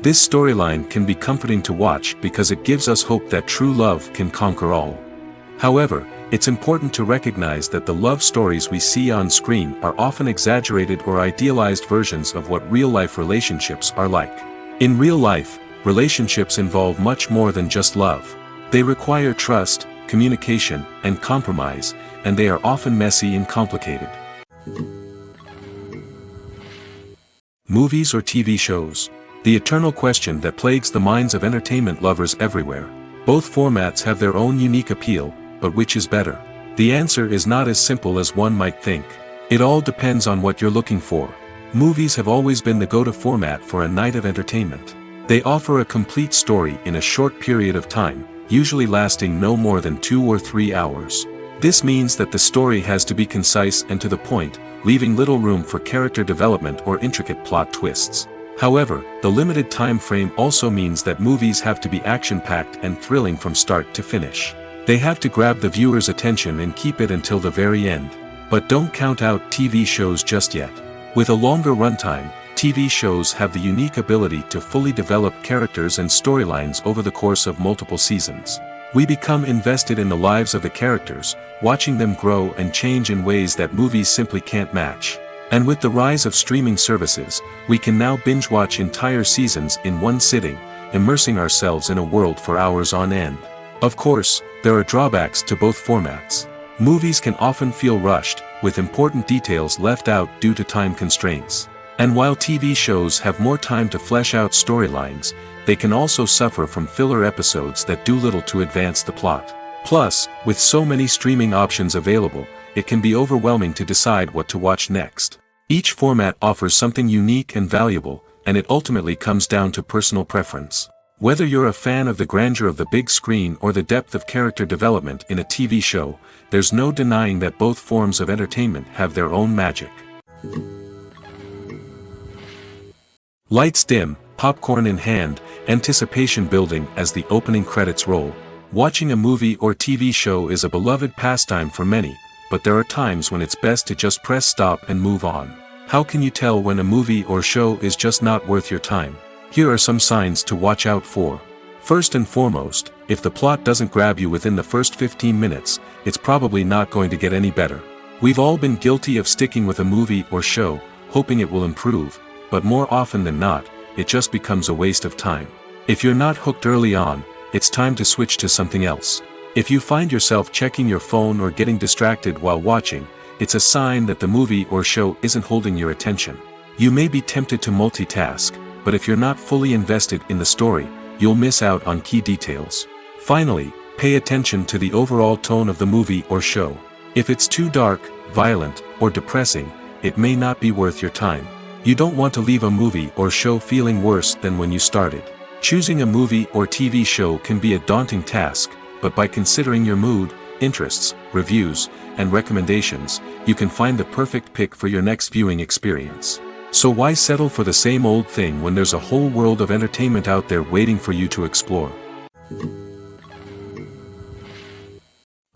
This storyline can be comforting to watch because it gives us hope that true love can conquer all. However, it's important to recognize that the love stories we see on screen are often exaggerated or idealized versions of what real-life relationships are like. In real life, relationships involve much more than just love. They require trust, communication, and compromise, and they are often messy and complicated. Movies or TV shows? The eternal question that plagues the minds of entertainment lovers everywhere. Both formats have their own unique appeal, but which is better? The answer is not as simple as one might think. It all depends on what you're looking for. Movies have always been the go-to format for a night of entertainment. They offer a complete story in a short period of time, usually lasting no more than 2 or 3 hours. This means that the story has to be concise and to the point, leaving little room for character development or intricate plot twists. However, the limited time frame also means that movies have to be action-packed and thrilling from start to finish. They have to grab the viewer's attention and keep it until the very end. But don't count out TV shows just yet. With a longer runtime, TV shows have the unique ability to fully develop characters and storylines over the course of multiple seasons. We become invested in the lives of the characters, watching them grow and change in ways that movies simply can't match. And with the rise of streaming services, we can now binge-watch entire seasons in one sitting, immersing ourselves in a world for hours on end. Of course, there are drawbacks to both formats. Movies can often feel rushed, with important details left out due to time constraints. And while TV shows have more time to flesh out storylines, they can also suffer from filler episodes that do little to advance the plot. Plus, with so many streaming options available, it can be overwhelming to decide what to watch next. Each format offers something unique and valuable, and it ultimately comes down to personal preference. Whether you're a fan of the grandeur of the big screen or the depth of character development in a TV show, there's no denying that both forms of entertainment have their own magic. Lights dim, popcorn in hand, anticipation building as the opening credits roll. Watching a movie or TV show is a beloved pastime for many, but there are times when it's best to just press stop and move on. How can you tell when a movie or show is just not worth your time? Here are some signs to watch out for. First and foremost, if the plot doesn't grab you within the first 15 minutes, it's probably not going to get any better. We've all been guilty of sticking with a movie or show, hoping it will improve, but more often than not, it just becomes a waste of time. If you're not hooked early on, it's time to switch to something else. If you find yourself checking your phone or getting distracted while watching, it's a sign that the movie or show isn't holding your attention. You may be tempted to multitask, but if you're not fully invested in the story, you'll miss out on key details. Finally, pay attention to the overall tone of the movie or show. If it's too dark, violent, or depressing, it may not be worth your time. You don't want to leave a movie or show feeling worse than when you started. Choosing a movie or TV show can be a daunting task, but by considering your mood, interests, reviews, and recommendations, you can find the perfect pick for your next viewing experience. So why settle for the same old thing when there's a whole world of entertainment out there waiting for you to explore?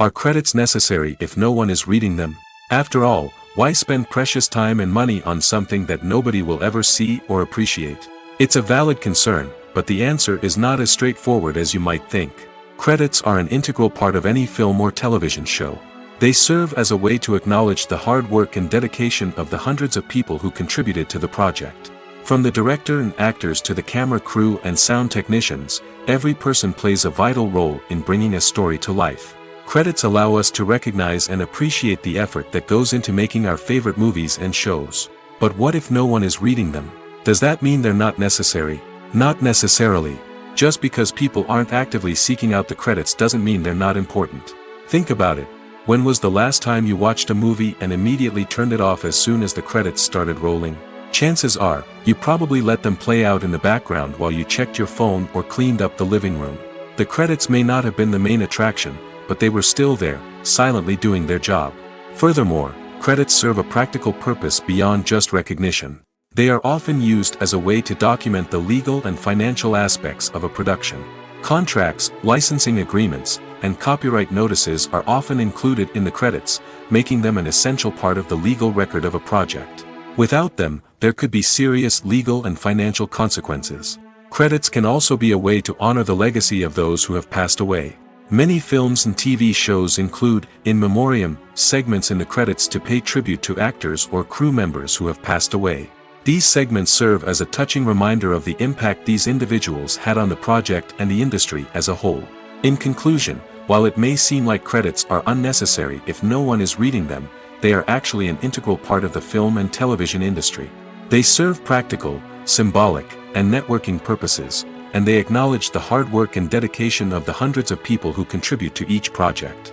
Are credits necessary if no one is reading them? After all, why spend precious time and money on something that nobody will ever see or appreciate? It's a valid concern, but the answer is not as straightforward as you might think. Credits are an integral part of any film or television show. They serve as a way to acknowledge the hard work and dedication of the hundreds of people who contributed to the project. From the director and actors to the camera crew and sound technicians, every person plays a vital role in bringing a story to life. Credits allow us to recognize and appreciate the effort that goes into making our favorite movies and shows. But what if no one is reading them? Does that mean they're not necessary? Not necessarily. Just because people aren't actively seeking out the credits doesn't mean they're not important. Think about it. When was the last time you watched a movie and immediately turned it off as soon as the credits started rolling? Chances are, you probably let them play out in the background while you checked your phone or cleaned up the living room. The credits may not have been the main attraction, but they were still there, silently doing their job. Furthermore, credits serve a practical purpose beyond just recognition. They are often used as a way to document the legal and financial aspects of a production. Contracts, licensing agreements, and copyright notices are often included in the credits, making them an essential part of the legal record of a project. Without them, there could be serious legal and financial consequences. Credits can also be a way to honor the legacy of those who have passed away. Many films and TV shows include, in memoriam, segments in the credits to pay tribute to actors or crew members who have passed away. These segments serve as a touching reminder of the impact these individuals had on the project and the industry as a whole. In conclusion, while it may seem like credits are unnecessary if no one is reading them, they are actually an integral part of the film and television industry. They serve practical, symbolic, and networking purposes, and they acknowledge the hard work and dedication of the hundreds of people who contribute to each project.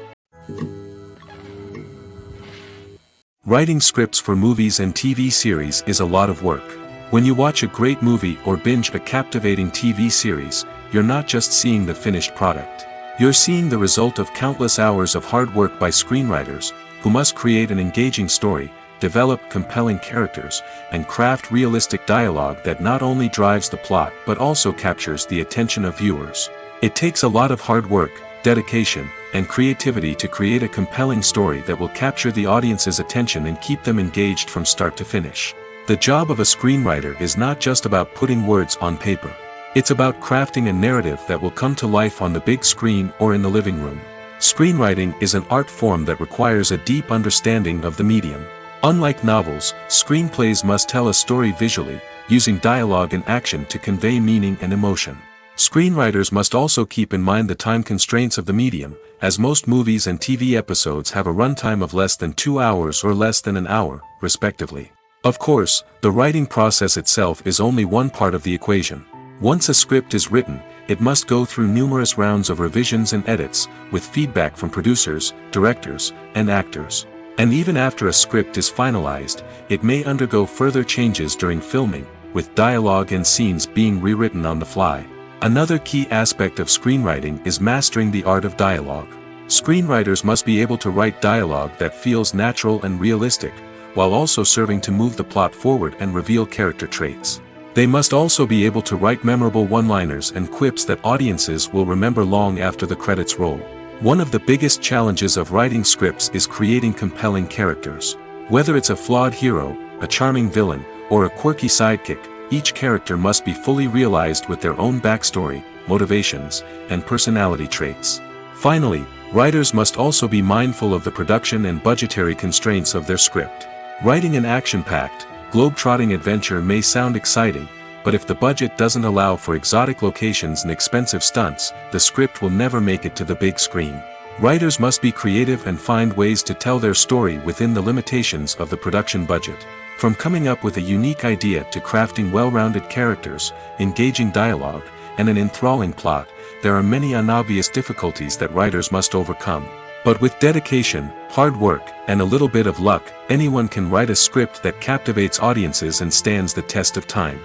Writing scripts for movies and TV series is a lot of work. When you watch a great movie or binge a captivating TV series, you're not just seeing the finished product. You're seeing the result of countless hours of hard work by screenwriters, who must create an engaging story, develop compelling characters, and craft realistic dialogue that not only drives the plot but also captures the attention of viewers. It takes a lot of hard work, dedication, and creativity to create a compelling story that will capture the audience's attention and keep them engaged from start to finish. The job of a screenwriter is not just about putting words on paper. It's about crafting a narrative that will come to life on the big screen or in the living room. Screenwriting is an art form that requires a deep understanding of the medium. Unlike novels, screenplays must tell a story visually, using dialogue and action to convey meaning and emotion. Screenwriters must also keep in mind the time constraints of the medium, as most movies and TV episodes have a runtime of less than 2 hours or less than an hour, respectively. Of course, the writing process itself is only one part of the equation. Once a script is written, it must go through numerous rounds of revisions and edits, with feedback from producers, directors, and actors. And even after a script is finalized, it may undergo further changes during filming, with dialogue and scenes being rewritten on the fly. Another key aspect of screenwriting is mastering the art of dialogue. Screenwriters must be able to write dialogue that feels natural and realistic, while also serving to move the plot forward and reveal character traits. They must also be able to write memorable one-liners and quips that audiences will remember long after the credits roll. One of the biggest challenges of writing scripts is creating compelling characters. Whether it's a flawed hero, a charming villain, or a quirky sidekick, each character must be fully realized with their own backstory, motivations, and personality traits. Finally, writers must also be mindful of the production and budgetary constraints of their script. Writing an action-packed, globe-trotting adventure may sound exciting, but if the budget doesn't allow for exotic locations and expensive stunts, the script will never make it to the big screen. Writers must be creative and find ways to tell their story within the limitations of the production budget. From coming up with a unique idea to crafting well-rounded characters, engaging dialogue, and an enthralling plot, there are many unobvious difficulties that writers must overcome. But with dedication, hard work, and a little bit of luck, anyone can write a script that captivates audiences and stands the test of time.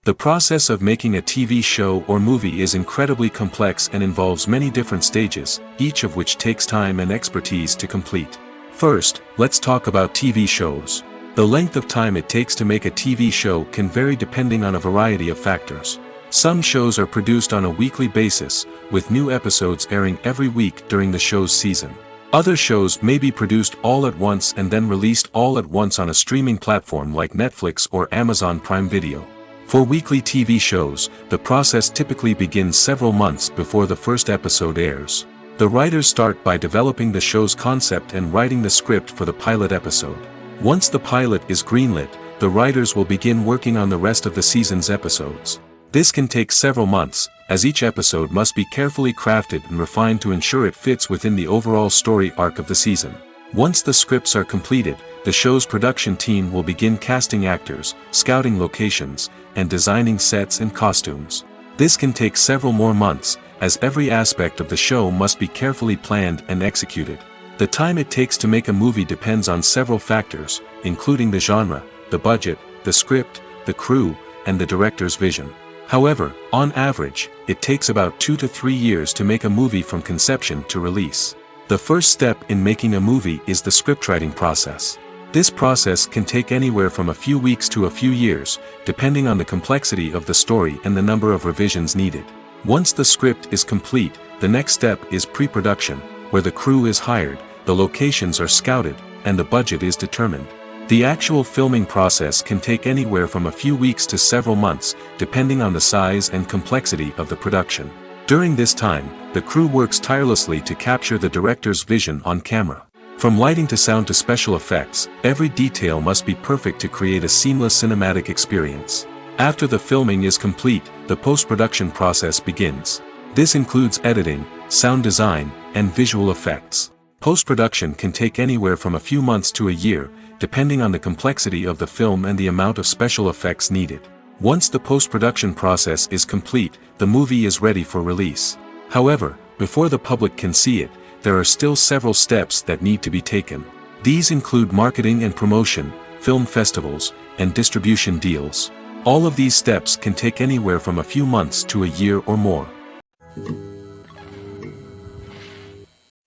The process of making a TV show or movie is incredibly complex and involves many different stages, each of which takes time and expertise to complete. First, let's talk about TV shows. The length of time it takes to make a TV show can vary depending on a variety of factors. Some shows are produced on a weekly basis, with new episodes airing every week during the show's season. Other shows may be produced all at once and then released all at once on a streaming platform like Netflix or Amazon Prime Video. For weekly TV shows, the process typically begins several months before the first episode airs. The writers start by developing the show's concept and writing the script for the pilot episode. Once the pilot is greenlit, the writers will begin working on the rest of the season's episodes. This can take several months, as each episode must be carefully crafted and refined to ensure it fits within the overall story arc of the season. Once the scripts are completed, the show's production team will begin casting actors, scouting locations, and designing sets and costumes. This can take several more months, as every aspect of the show must be carefully planned and executed. The time it takes to make a movie depends on several factors, including the genre, the budget, the script, the crew, and the director's vision. However, on average, it takes about 2 to 3 years to make a movie from conception to release. The first step in making a movie is the scriptwriting process. This process can take anywhere from a few weeks to a few years, depending on the complexity of the story and the number of revisions needed. Once the script is complete, the next step is pre-production, where the crew is hired, the locations are scouted, and the budget is determined. The actual filming process can take anywhere from a few weeks to several months, depending on the size and complexity of the production. During this time, the crew works tirelessly to capture the director's vision on camera. From lighting to sound to special effects, every detail must be perfect to create a seamless cinematic experience. After the filming is complete, the post-production process begins. This includes editing, sound design, and visual effects. Post-production can take anywhere from a few months to a year, depending on the complexity of the film and the amount of special effects needed. Once the post-production process is complete, the movie is ready for release. However, before the public can see it, there are still several steps that need to be taken. These include marketing and promotion, film festivals, and distribution deals. All of these steps can take anywhere from a few months to a year or more.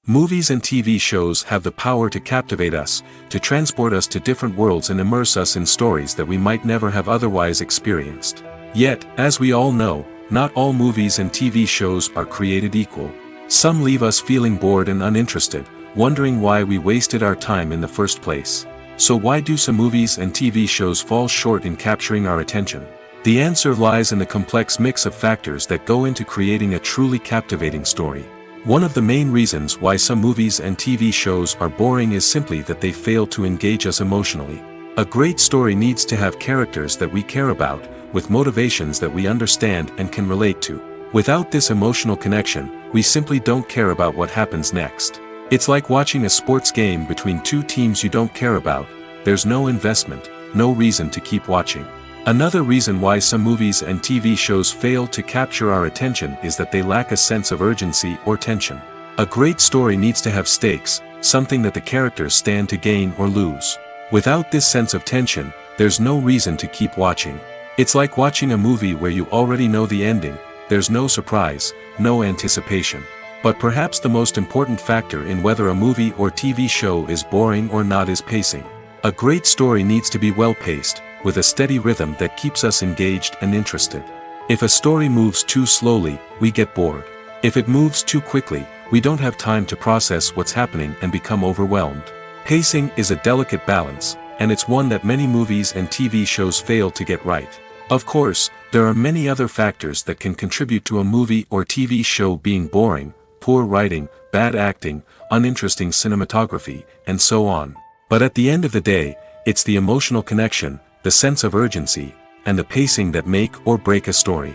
Movies and TV shows have the power to captivate us, to transport us to different worlds and immerse us in stories that we might never have otherwise experienced. Yet, as we all know, not all movies and TV shows are created equal. Some leave us feeling bored and uninterested, wondering why we wasted our time in the first place. So why do some movies and TV shows fall short in capturing our attention? The answer lies in the complex mix of factors that go into creating a truly captivating story. One of the main reasons why some movies and TV shows are boring is simply that they fail to engage us emotionally. A great story needs to have characters that we care about, with motivations that we understand and can relate to. Without this emotional connection, we simply don't care about what happens next. It's like watching a sports game between two teams you don't care about. There's no investment, no reason to keep watching. Another reason why some movies and TV shows fail to capture our attention is that they lack a sense of urgency or tension. A great story needs to have stakes, something that the characters stand to gain or lose. Without this sense of tension, there's no reason to keep watching. It's like watching a movie where you already know the ending. There's no surprise, no anticipation. But perhaps the most important factor in whether a movie or TV show is boring or not is pacing. A great story needs to be well paced, with a steady rhythm that keeps us engaged and interested. If a story moves too slowly, we get bored. If it moves too quickly, we don't have time to process what's happening and become overwhelmed. Pacing is a delicate balance, and it's one that many movies and TV shows fail to get right. Of course, there are many other factors that can contribute to a movie or TV show being boring: poor writing, bad acting, uninteresting cinematography, and so on. But at the end of the day, it's the emotional connection, the sense of urgency, and the pacing that make or break a story.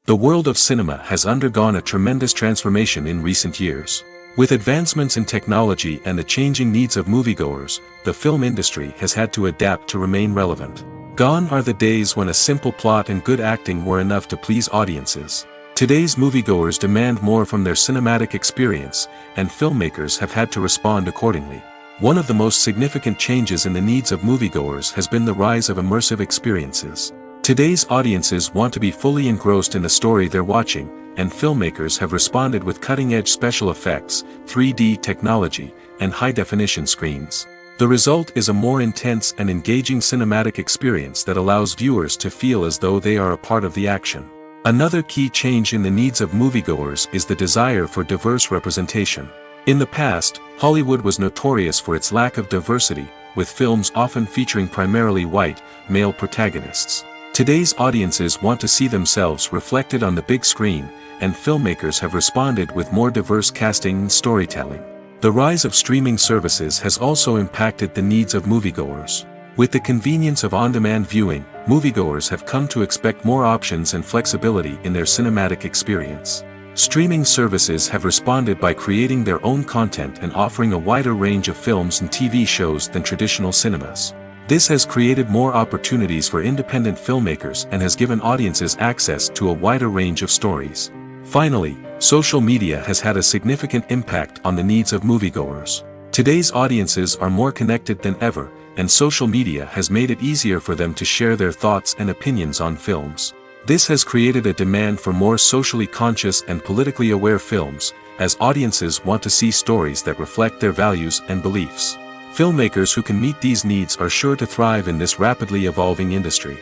The world of cinema has undergone a tremendous transformation in recent years. With advancements in technology and the changing needs of moviegoers, the film industry has had to adapt to remain relevant. Gone are the days when a simple plot and good acting were enough to please audiences. Today's moviegoers demand more from their cinematic experience, and filmmakers have had to respond accordingly. One of the most significant changes in the needs of moviegoers has been the rise of immersive experiences. Today's audiences want to be fully engrossed in the story they're watching, and filmmakers have responded with cutting-edge special effects, 3D technology, and high-definition screens. The result is a more intense and engaging cinematic experience that allows viewers to feel as though they are a part of the action. Another key change in the needs of moviegoers is the desire for diverse representation. In the past, Hollywood was notorious for its lack of diversity, with films often featuring primarily white, male protagonists. Today's audiences want to see themselves reflected on the big screen, and filmmakers have responded with more diverse casting and storytelling. The rise of streaming services has also impacted the needs of moviegoers. With the convenience of on-demand viewing, moviegoers have come to expect more options and flexibility in their cinematic experience. Streaming services have responded by creating their own content and offering a wider range of films and TV shows than traditional cinemas. This has created more opportunities for independent filmmakers and has given audiences access to a wider range of stories. Finally, social media has had a significant impact on the needs of moviegoers. Today's audiences are more connected than ever, and social media has made it easier for them to share their thoughts and opinions on films. This has created a demand for more socially conscious and politically aware films, as audiences want to see stories that reflect their values and beliefs. Filmmakers who can meet these needs are sure to thrive in this rapidly evolving industry.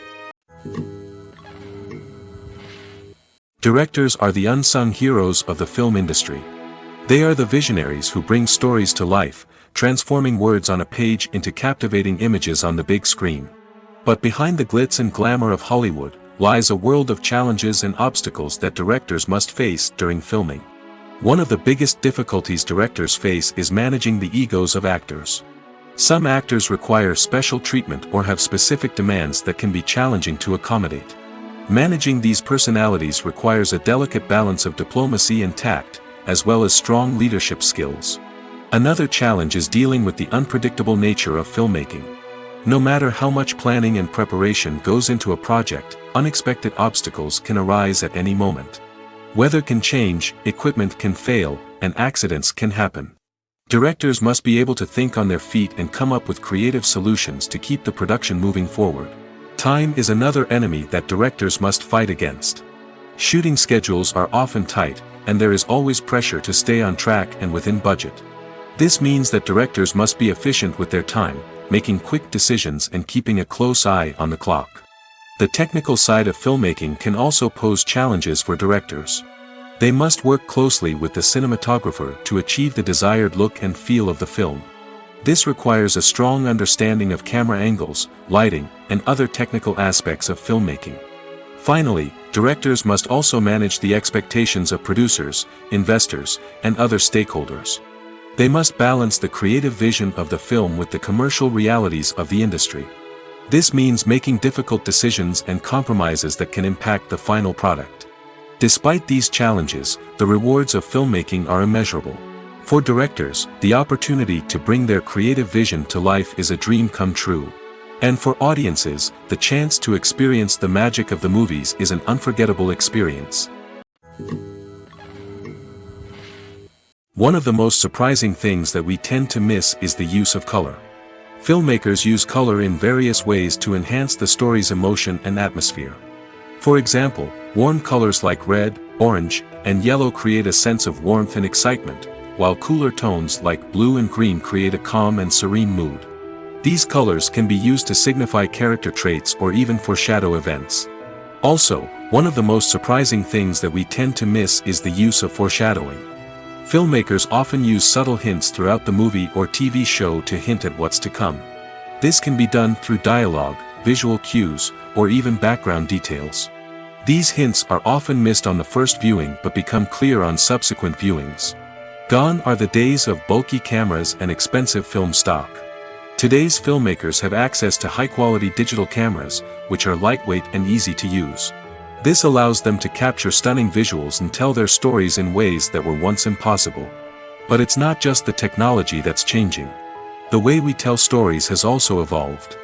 Directors are the unsung heroes of the film industry. They are the visionaries who bring stories to life, transforming words on a page into captivating images on the big screen. But behind the glitz and glamour of Hollywood lies a world of challenges and obstacles that directors must face during filming. One of the biggest difficulties directors face is managing the egos of actors. Some actors require special treatment or have specific demands that can be challenging to accommodate. Managing these personalities requires a delicate balance of diplomacy and tact, as well as strong leadership skills. Another challenge is dealing with the unpredictable nature of filmmaking. No matter how much planning and preparation goes into a project, unexpected obstacles can arise at any moment. Weather can change, equipment can fail, and accidents can happen. Directors must be able to think on their feet and come up with creative solutions to keep the production moving forward. Time is another enemy that directors must fight against. Shooting schedules are often tight, and there is always pressure to stay on track and within budget. This means that directors must be efficient with their time, making quick decisions and keeping a close eye on the clock. The technical side of filmmaking can also pose challenges for directors. They must work closely with the cinematographer to achieve the desired look and feel of the film. This requires a strong understanding of camera angles, lighting, and other technical aspects of filmmaking. Finally, directors must also manage the expectations of producers, investors, and other stakeholders. They must balance the creative vision of the film with the commercial realities of the industry. This means making difficult decisions and compromises that can impact the final product. Despite these challenges, the rewards of filmmaking are immeasurable. For directors, the opportunity to bring their creative vision to life is a dream come true. And for audiences, the chance to experience the magic of the movies is an unforgettable experience. One of the most surprising things that we tend to miss is the use of color. Filmmakers use color in various ways to enhance the story's emotion and atmosphere. For example, warm colors like red, orange, and yellow create a sense of warmth and excitement, while cooler tones like blue and green create a calm and serene mood. These colors can be used to signify character traits or even foreshadow events. Also, one of the most surprising things that we tend to miss is the use of foreshadowing. Filmmakers often use subtle hints throughout the movie or TV show to hint at what's to come. This can be done through dialogue, visual cues, or even background details. These hints are often missed on the first viewing but become clear on subsequent viewings. Gone are the days of bulky cameras and expensive film stock. Today's filmmakers have access to high-quality digital cameras, which are lightweight and easy to use. This allows them to capture stunning visuals and tell their stories in ways that were once impossible. But it's not just the technology that's changing. The way we tell stories has also evolved.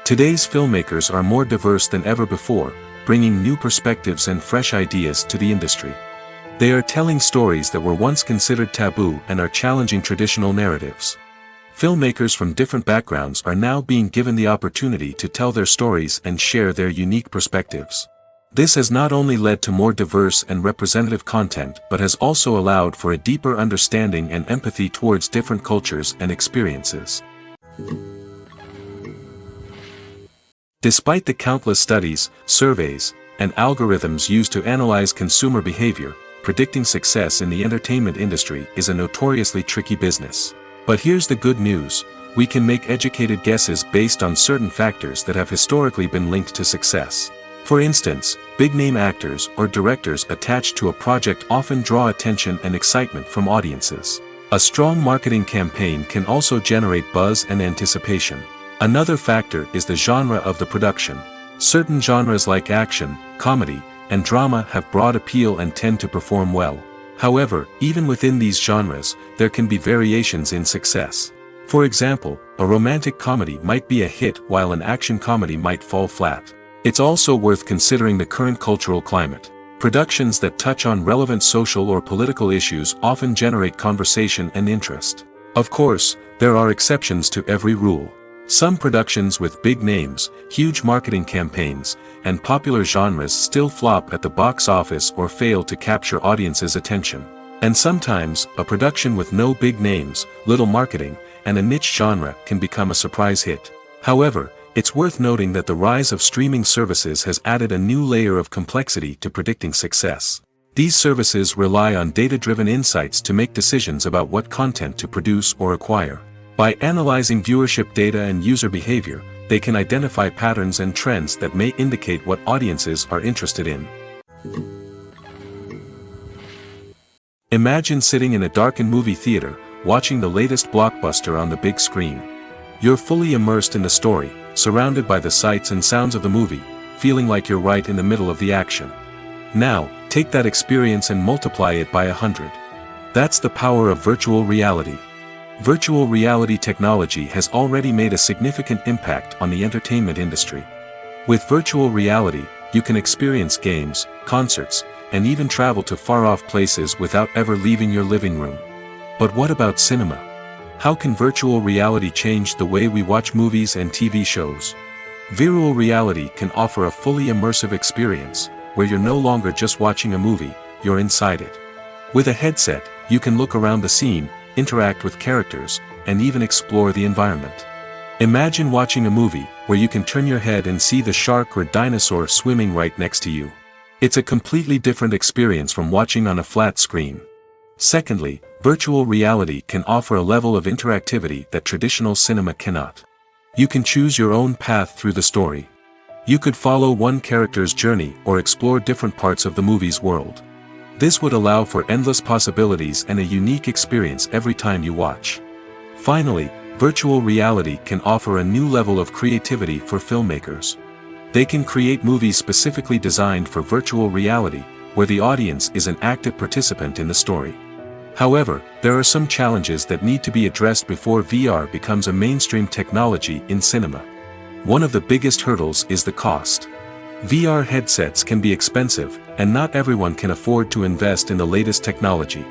Today's filmmakers are more diverse than ever before, bringing new perspectives and fresh ideas to the industry. They are telling stories that were once considered taboo and are challenging traditional narratives. Filmmakers from different backgrounds are now being given the opportunity to tell their stories and share their unique perspectives. This has not only led to more diverse and representative content but has also allowed for a deeper understanding and empathy towards different cultures and experiences. Despite the countless studies, surveys, and algorithms used to analyze consumer behavior, predicting success in the entertainment industry is a notoriously tricky business. But here's the good news: we can make educated guesses based on certain factors that have historically been linked to success. For instance, big-name actors or directors attached to a project often draw attention and excitement from audiences. A strong marketing campaign can also generate buzz and anticipation. Another factor is the genre of the production. Certain genres like action, comedy, and drama have broad appeal and tend to perform well. However, even within these genres, there can be variations in success. For example, a romantic comedy might be a hit while an action comedy might fall flat. It's also worth considering the current cultural climate. Productions that touch on relevant social or political issues often generate conversation and interest. Of course, there are exceptions to every rule. Some productions with big names, huge marketing campaigns, and popular genres still flop at the box office or fail to capture audiences' attention. And sometimes, a production with no big names, little marketing, and a niche genre can become a surprise hit. However, it's worth noting that the rise of streaming services has added a new layer of complexity to predicting success. These services rely on data-driven insights to make decisions about what content to produce or acquire. By analyzing viewership data and user behavior, they can identify patterns and trends that may indicate what audiences are interested in. Imagine sitting in a darkened movie theater, watching the latest blockbuster on the big screen. You're fully immersed in the story, surrounded by the sights and sounds of the movie, feeling like you're right in the middle of the action. Now, take that experience and multiply it by 100. That's the power of virtual reality. Virtual reality technology has already made a significant impact on the entertainment industry. With virtual reality, you can experience games, concerts, and even travel to far-off places without ever leaving your living room. But what about cinema? How can virtual reality change the way we watch movies and TV shows? Virtual reality can offer a fully immersive experience, where you're no longer just watching a movie, you're inside it. With a headset, you can look around the scene, interact with characters, and even explore the environment. Imagine watching a movie where you can turn your head and see the shark or dinosaur swimming right next to you. It's a completely different experience from watching on a flat screen. Secondly, virtual reality can offer a level of interactivity that traditional cinema cannot. You can choose your own path through the story. You could follow one character's journey or explore different parts of the movie's world. This would allow for endless possibilities and a unique experience every time you watch. Finally, virtual reality can offer a new level of creativity for filmmakers. They can create movies specifically designed for virtual reality, where the audience is an active participant in the story. However, there are some challenges that need to be addressed before VR becomes a mainstream technology in cinema. One of the biggest hurdles is the cost. VR headsets can be expensive, and not everyone can afford to invest in the latest technology.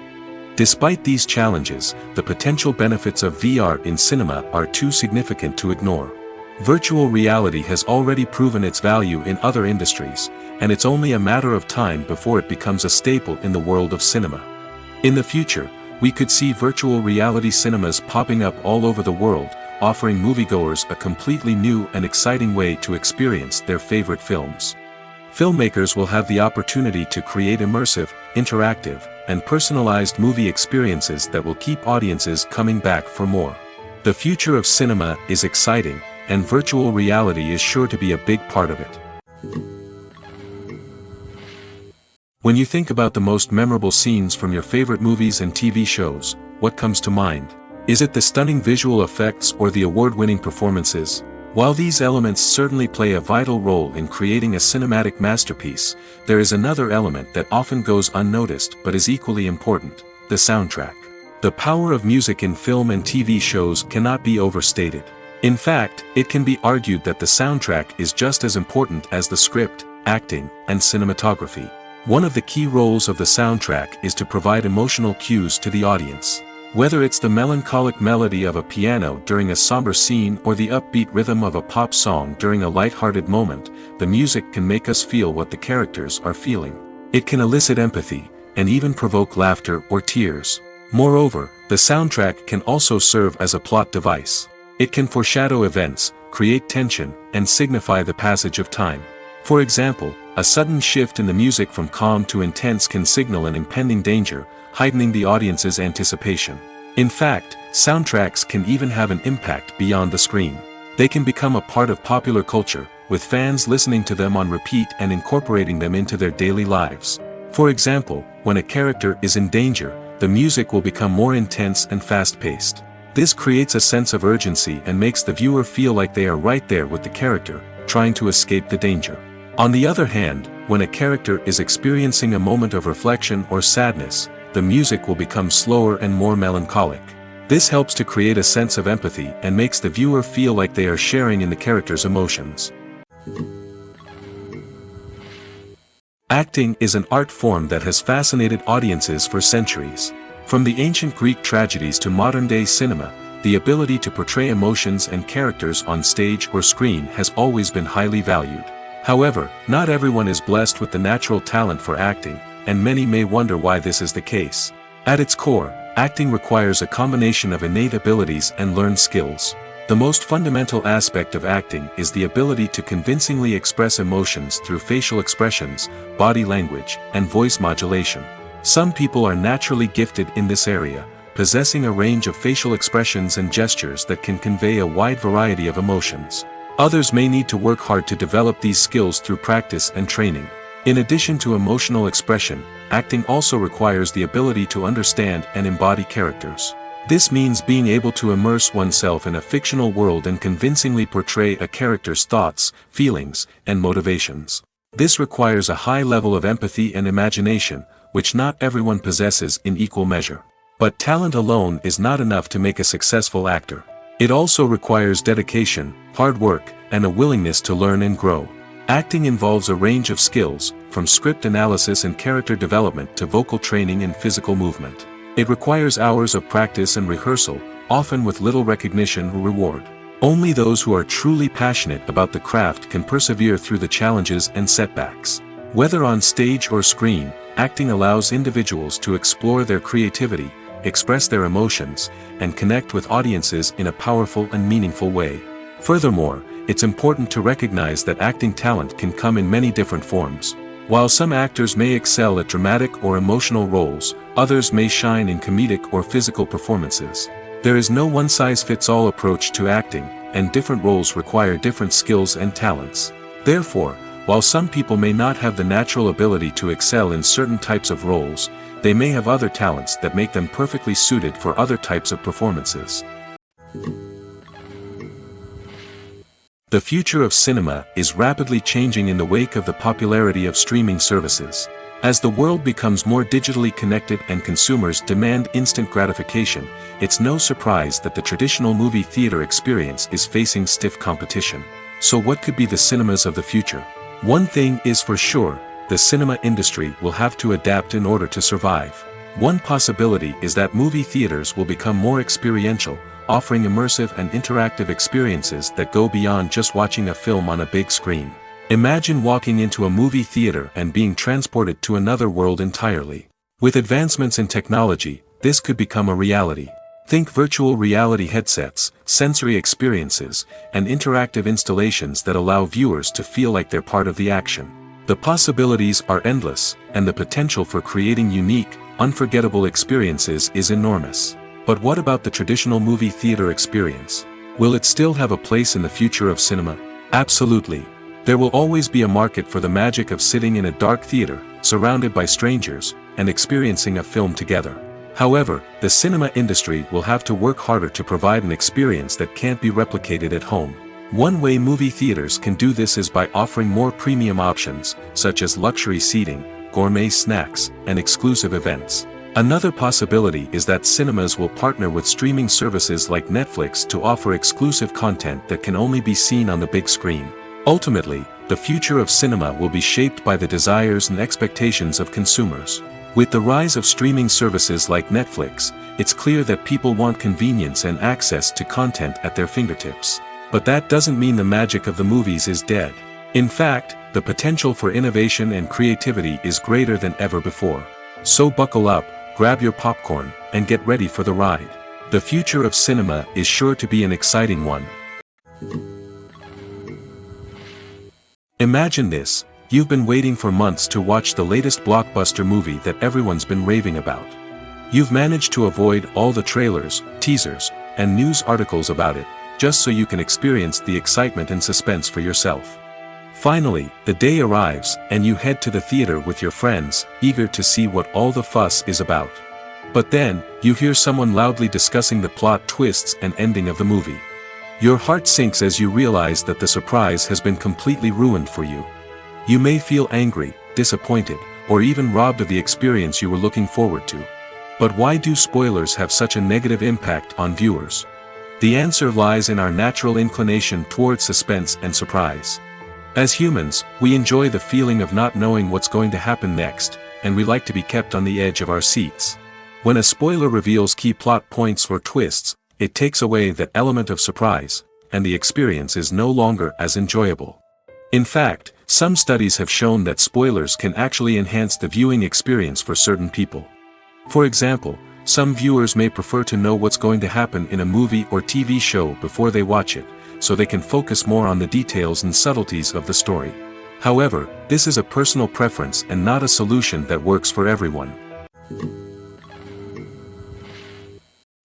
Despite these challenges, the potential benefits of VR in cinema are too significant to ignore. Virtual reality has already proven its value in other industries, and it's only a matter of time before it becomes a staple in the world of cinema. In the future, we could see virtual reality cinemas popping up all over the world, offering moviegoers a completely new and exciting way to experience their favorite films. Filmmakers will have the opportunity to create immersive, interactive, and personalized movie experiences that will keep audiences coming back for more. The future of cinema is exciting, and virtual reality is sure to be a big part of it. When you think about the most memorable scenes from your favorite movies and TV shows, what comes to mind? Is it the stunning visual effects or the award-winning performances? While these elements certainly play a vital role in creating a cinematic masterpiece, there is another element that often goes unnoticed but is equally important: the soundtrack. The power of music in film and TV shows cannot be overstated. In fact, it can be argued that the soundtrack is just as important as the script, acting, and cinematography. One of the key roles of the soundtrack is to provide emotional cues to the audience. Whether it's the melancholic melody of a piano during a somber scene or the upbeat rhythm of a pop song during a light-hearted moment, the music can make us feel what the characters are feeling. It can elicit empathy, and even provoke laughter or tears. Moreover, the soundtrack can also serve as a plot device. It can foreshadow events, create tension, and signify the passage of time. For example, a sudden shift in the music from calm to intense can signal an impending danger, heightening the audience's anticipation. In fact, soundtracks can even have an impact beyond the screen. They can become a part of popular culture, with fans listening to them on repeat and incorporating them into their daily lives. For example, when a character is in danger, the music will become more intense and fast-paced. This creates a sense of urgency and makes the viewer feel like they are right there with the character, trying to escape the danger. On the other hand, when a character is experiencing a moment of reflection or sadness, the music will become slower and more melancholic. This helps to create a sense of empathy and makes the viewer feel like they are sharing in the character's emotions. Acting is an art form that has fascinated audiences for centuries. From the ancient Greek tragedies to modern-day cinema, the ability to portray emotions and characters on stage or screen has always been highly valued. However, not everyone is blessed with the natural talent for acting, and many may wonder why this is the case. At its core, acting requires a combination of innate abilities and learned skills. The most fundamental aspect of acting is the ability to convincingly express emotions through facial expressions, body language, and voice modulation. Some people are naturally gifted in this area, possessing a range of facial expressions and gestures that can convey a wide variety of emotions. Others may need to work hard to develop these skills through practice and training. In addition to emotional expression, acting also requires the ability to understand and embody characters. This means being able to immerse oneself in a fictional world and convincingly portray a character's thoughts, feelings, and motivations. This requires a high level of empathy and imagination, which not everyone possesses in equal measure. But talent alone is not enough to make a successful actor. It also requires dedication, hard work, and a willingness to learn and grow. Acting involves a range of skills, from script analysis and character development to vocal training and physical movement. It requires hours of practice and rehearsal, often with little recognition or reward. Only those who are truly passionate about the craft can persevere through the challenges and setbacks. Whether on stage or screen, acting allows individuals to explore their creativity, express their emotions, and connect with audiences in a powerful and meaningful way. Furthermore, it's important to recognize that acting talent can come in many different forms. While some actors may excel at dramatic or emotional roles, others may shine in comedic or physical performances. There is no one-size-fits-all approach to acting, and different roles require different skills and talents. Therefore, while some people may not have the natural ability to excel in certain types of roles, they may have other talents that make them perfectly suited for other types of performances. The future of cinema is rapidly changing in the wake of the popularity of streaming services. As the world becomes more digitally connected and consumers demand instant gratification, it's no surprise that the traditional movie theater experience is facing stiff competition. So what could be the cinemas of the future? One thing is for sure, the cinema industry will have to adapt in order to survive. One possibility is that movie theaters will become more experiential, offering immersive and interactive experiences that go beyond just watching a film on a big screen. Imagine walking into a movie theater and being transported to another world entirely. With advancements in technology, this could become a reality. Think virtual reality headsets, sensory experiences, and interactive installations that allow viewers to feel like they're part of the action. The possibilities are endless, and the potential for creating unique, unforgettable experiences is enormous. But what about the traditional movie theater experience? Will it still have a place in the future of cinema? Absolutely. There will always be a market for the magic of sitting in a dark theater, surrounded by strangers, and experiencing a film together. However, the cinema industry will have to work harder to provide an experience that can't be replicated at home. One way movie theaters can do this is by offering more premium options, such as luxury seating, gourmet snacks, and exclusive events. Another possibility is that cinemas will partner with streaming services like Netflix to offer exclusive content that can only be seen on the big screen. Ultimately, the future of cinema will be shaped by the desires and expectations of consumers. With the rise of streaming services like Netflix, it's clear that people want convenience and access to content at their fingertips. But that doesn't mean the magic of the movies is dead. In fact, the potential for innovation and creativity is greater than ever before. So buckle up, grab your popcorn, and get ready for the ride. The future of cinema is sure to be an exciting one. Imagine this, you've been waiting for months to watch the latest blockbuster movie that everyone's been raving about. You've managed to avoid all the trailers, teasers, and news articles about it, just so you can experience the excitement and suspense for yourself. Finally, the day arrives, and you head to the theater with your friends, eager to see what all the fuss is about. But then, you hear someone loudly discussing the plot twists and ending of the movie. Your heart sinks as you realize that the surprise has been completely ruined for you. You may feel angry, disappointed, or even robbed of the experience you were looking forward to. But why do spoilers have such a negative impact on viewers? The answer lies in our natural inclination toward suspense and surprise. As humans, we enjoy the feeling of not knowing what's going to happen next, and we like to be kept on the edge of our seats. When a spoiler reveals key plot points or twists, it takes away that element of surprise, and the experience is no longer as enjoyable. In fact, some studies have shown that spoilers can actually enhance the viewing experience for certain people. For example, some viewers may prefer to know what's going to happen in a movie or TV show before they watch it, so they can focus more on the details and subtleties of the story. However, this is a personal preference and not a solution that works for everyone.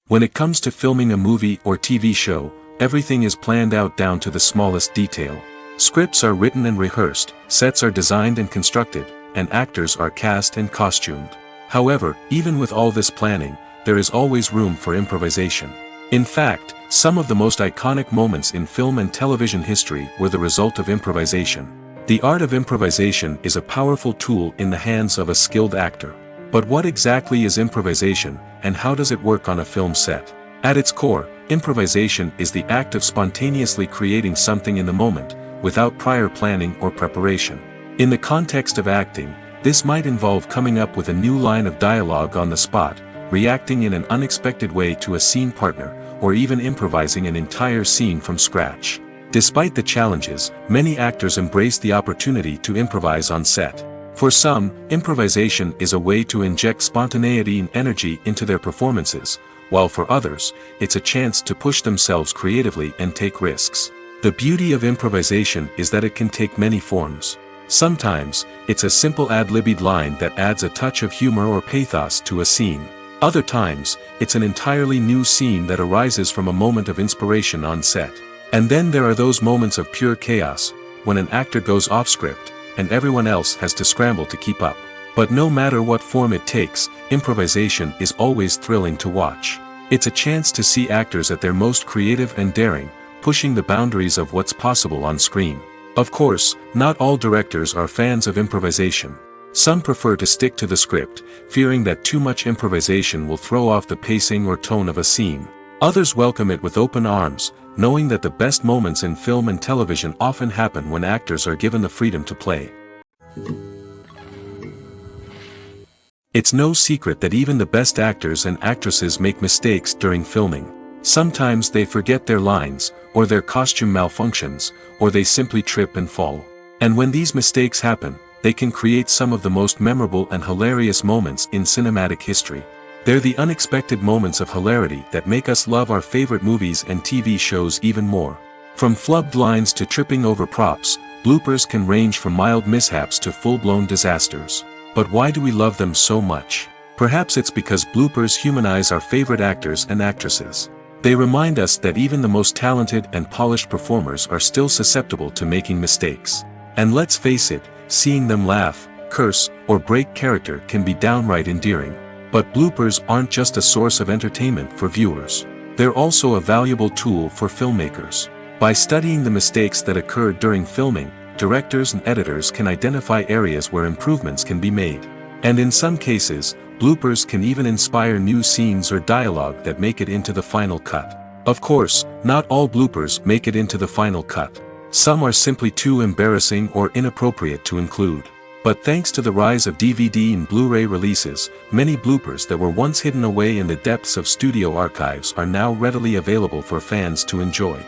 When it comes to filming a movie or TV show, everything is planned out down to the smallest detail. Scripts are written and rehearsed, sets are designed and constructed, and actors are cast and costumed. However, even with all this planning, there is always room for improvisation. In fact, some of the most iconic moments in film and television history were the result of improvisation. The art of improvisation is a powerful tool in the hands of a skilled actor. But what exactly is improvisation, and how does it work on a film set? At its core, improvisation is the act of spontaneously creating something in the moment, without prior planning or preparation. In the context of acting, this might involve coming up with a new line of dialogue on the spot, reacting in an unexpected way to a scene partner, or even improvising an entire scene from scratch. Despite the challenges, many actors embrace the opportunity to improvise on set. For some, improvisation is a way to inject spontaneity and energy into their performances, while for others, it's a chance to push themselves creatively and take risks. The beauty of improvisation is that it can take many forms. Sometimes, it's a simple ad-libbed line that adds a touch of humor or pathos to a scene. Other times, it's an entirely new scene that arises from a moment of inspiration on set. And then there are those moments of pure chaos, when an actor goes off script, and everyone else has to scramble to keep up. But no matter what form it takes, improvisation is always thrilling to watch. It's a chance to see actors at their most creative and daring, pushing the boundaries of what's possible on screen. Of course, not all directors are fans of improvisation. Some prefer to stick to the script, fearing that too much improvisation will throw off the pacing or tone of a scene. Others welcome it with open arms, knowing that the best moments in film and television often happen when actors are given the freedom to play. It's no secret that even the best actors and actresses make mistakes during filming. Sometimes they forget their lines, or their costume malfunctions, or they simply trip and fall. And when these mistakes happen, they can create some of the most memorable and hilarious moments in cinematic history. They're the unexpected moments of hilarity that make us love our favorite movies and TV shows even more. From flubbed lines to tripping over props, bloopers can range from mild mishaps to full-blown disasters. But why do we love them so much? Perhaps it's because bloopers humanize our favorite actors and actresses. They remind us that even the most talented and polished performers are still susceptible to making mistakes. And let's face it, seeing them laugh, curse, or break character can be downright endearing. But bloopers aren't just a source of entertainment for viewers. They're also a valuable tool for filmmakers. By studying the mistakes that occurred during filming, directors and editors can identify areas where improvements can be made. And in some cases, bloopers can even inspire new scenes or dialogue that make it into the final cut. Of course, not all bloopers make it into the final cut. Some are simply too embarrassing or inappropriate to include. But thanks to the rise of DVD and Blu-ray releases, many bloopers that were once hidden away in the depths of studio archives are now readily available for fans to enjoy.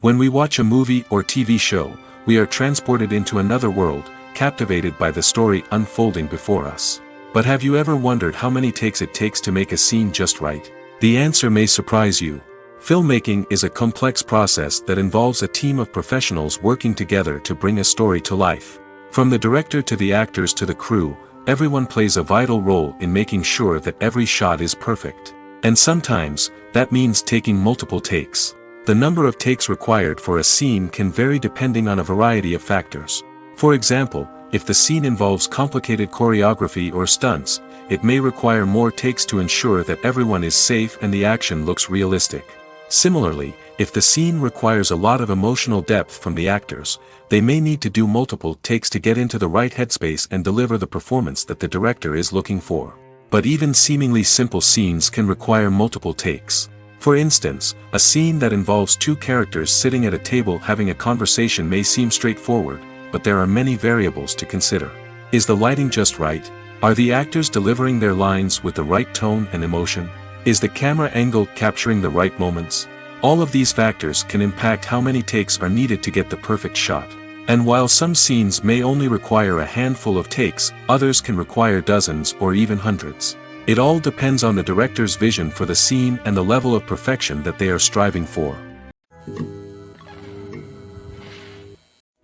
When we watch a movie or TV show, we are transported into another world, captivated by the story unfolding before us. But have you ever wondered how many takes it takes to make a scene just right? The answer may surprise you. Filmmaking is a complex process that involves a team of professionals working together to bring a story to life. From the director to the actors to the crew, everyone plays a vital role in making sure that every shot is perfect. And sometimes, that means taking multiple takes. The number of takes required for a scene can vary depending on a variety of factors. For example, if the scene involves complicated choreography or stunts, it may require more takes to ensure that everyone is safe and the action looks realistic. Similarly, if the scene requires a lot of emotional depth from the actors, they may need to do multiple takes to get into the right headspace and deliver the performance that the director is looking for. But even seemingly simple scenes can require multiple takes. For instance, a scene that involves two characters sitting at a table having a conversation may seem straightforward, but there are many variables to consider. Is the lighting just right? Are the actors delivering their lines with the right tone and emotion? Is the camera angle capturing the right moments? All of these factors can impact how many takes are needed to get the perfect shot. And while some scenes may only require a handful of takes, others can require dozens or even hundreds. It all depends on the director's vision for the scene and the level of perfection that they are striving for.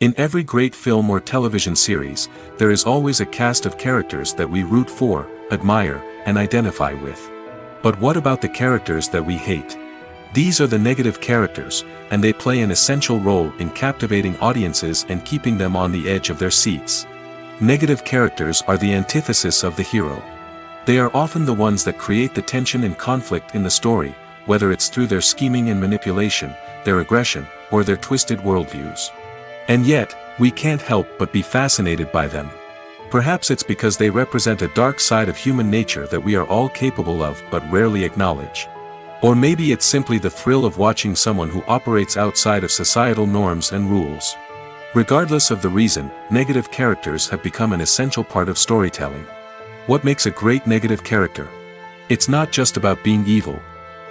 In every great film or television series, there is always a cast of characters that we root for, admire, and identify with. But what about the characters that we hate? These are the negative characters, and they play an essential role in captivating audiences and keeping them on the edge of their seats. Negative characters are the antithesis of the hero. They are often the ones that create the tension and conflict in the story, whether it's through their scheming and manipulation, their aggression, or their twisted worldviews. And yet, we can't help but be fascinated by them. Perhaps it's because they represent a dark side of human nature that we are all capable of but rarely acknowledge. Or maybe it's simply the thrill of watching someone who operates outside of societal norms and rules. Regardless of the reason, negative characters have become an essential part of storytelling. What makes a great negative character? It's not just about being evil.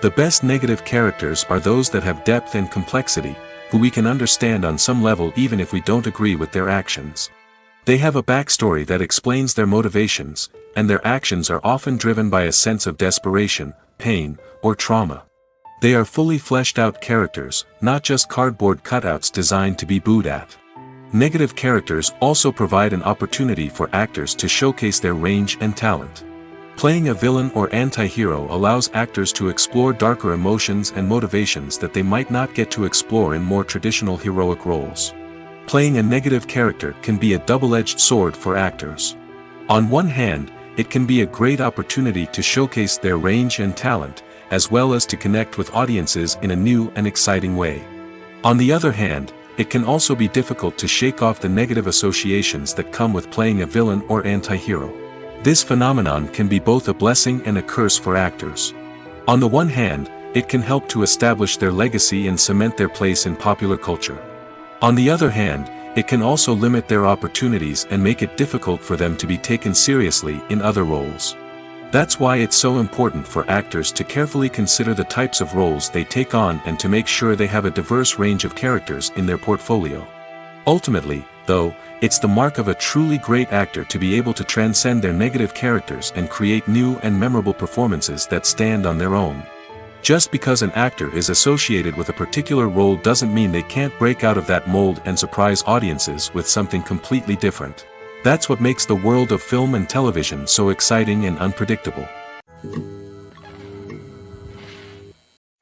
The best negative characters are those that have depth and complexity, who we can understand on some level even if we don't agree with their actions. They have a backstory that explains their motivations, and their actions are often driven by a sense of desperation, pain, or trauma. They are fully fleshed out characters, not just cardboard cutouts designed to be booed at. Negative characters also provide an opportunity for actors to showcase their range and talent. Playing a villain or anti-hero allows actors to explore darker emotions and motivations that they might not get to explore in more traditional heroic roles. Playing a negative character can be a double-edged sword for actors. On one hand, it can be a great opportunity to showcase their range and talent, as well as to connect with audiences in a new and exciting way. On the other hand, it can also be difficult to shake off the negative associations that come with playing a villain or anti-hero. This phenomenon can be both a blessing and a curse for actors. On the one hand, it can help to establish their legacy and cement their place in popular culture. On the other hand, it can also limit their opportunities and make it difficult for them to be taken seriously in other roles. That's why it's so important for actors to carefully consider the types of roles they take on and to make sure they have a diverse range of characters in their portfolio. Ultimately, though, it's the mark of a truly great actor to be able to transcend their negative characters and create new and memorable performances that stand on their own. Just because an actor is associated with a particular role doesn't mean they can't break out of that mold and surprise audiences with something completely different. That's what makes the world of film and television so exciting and unpredictable.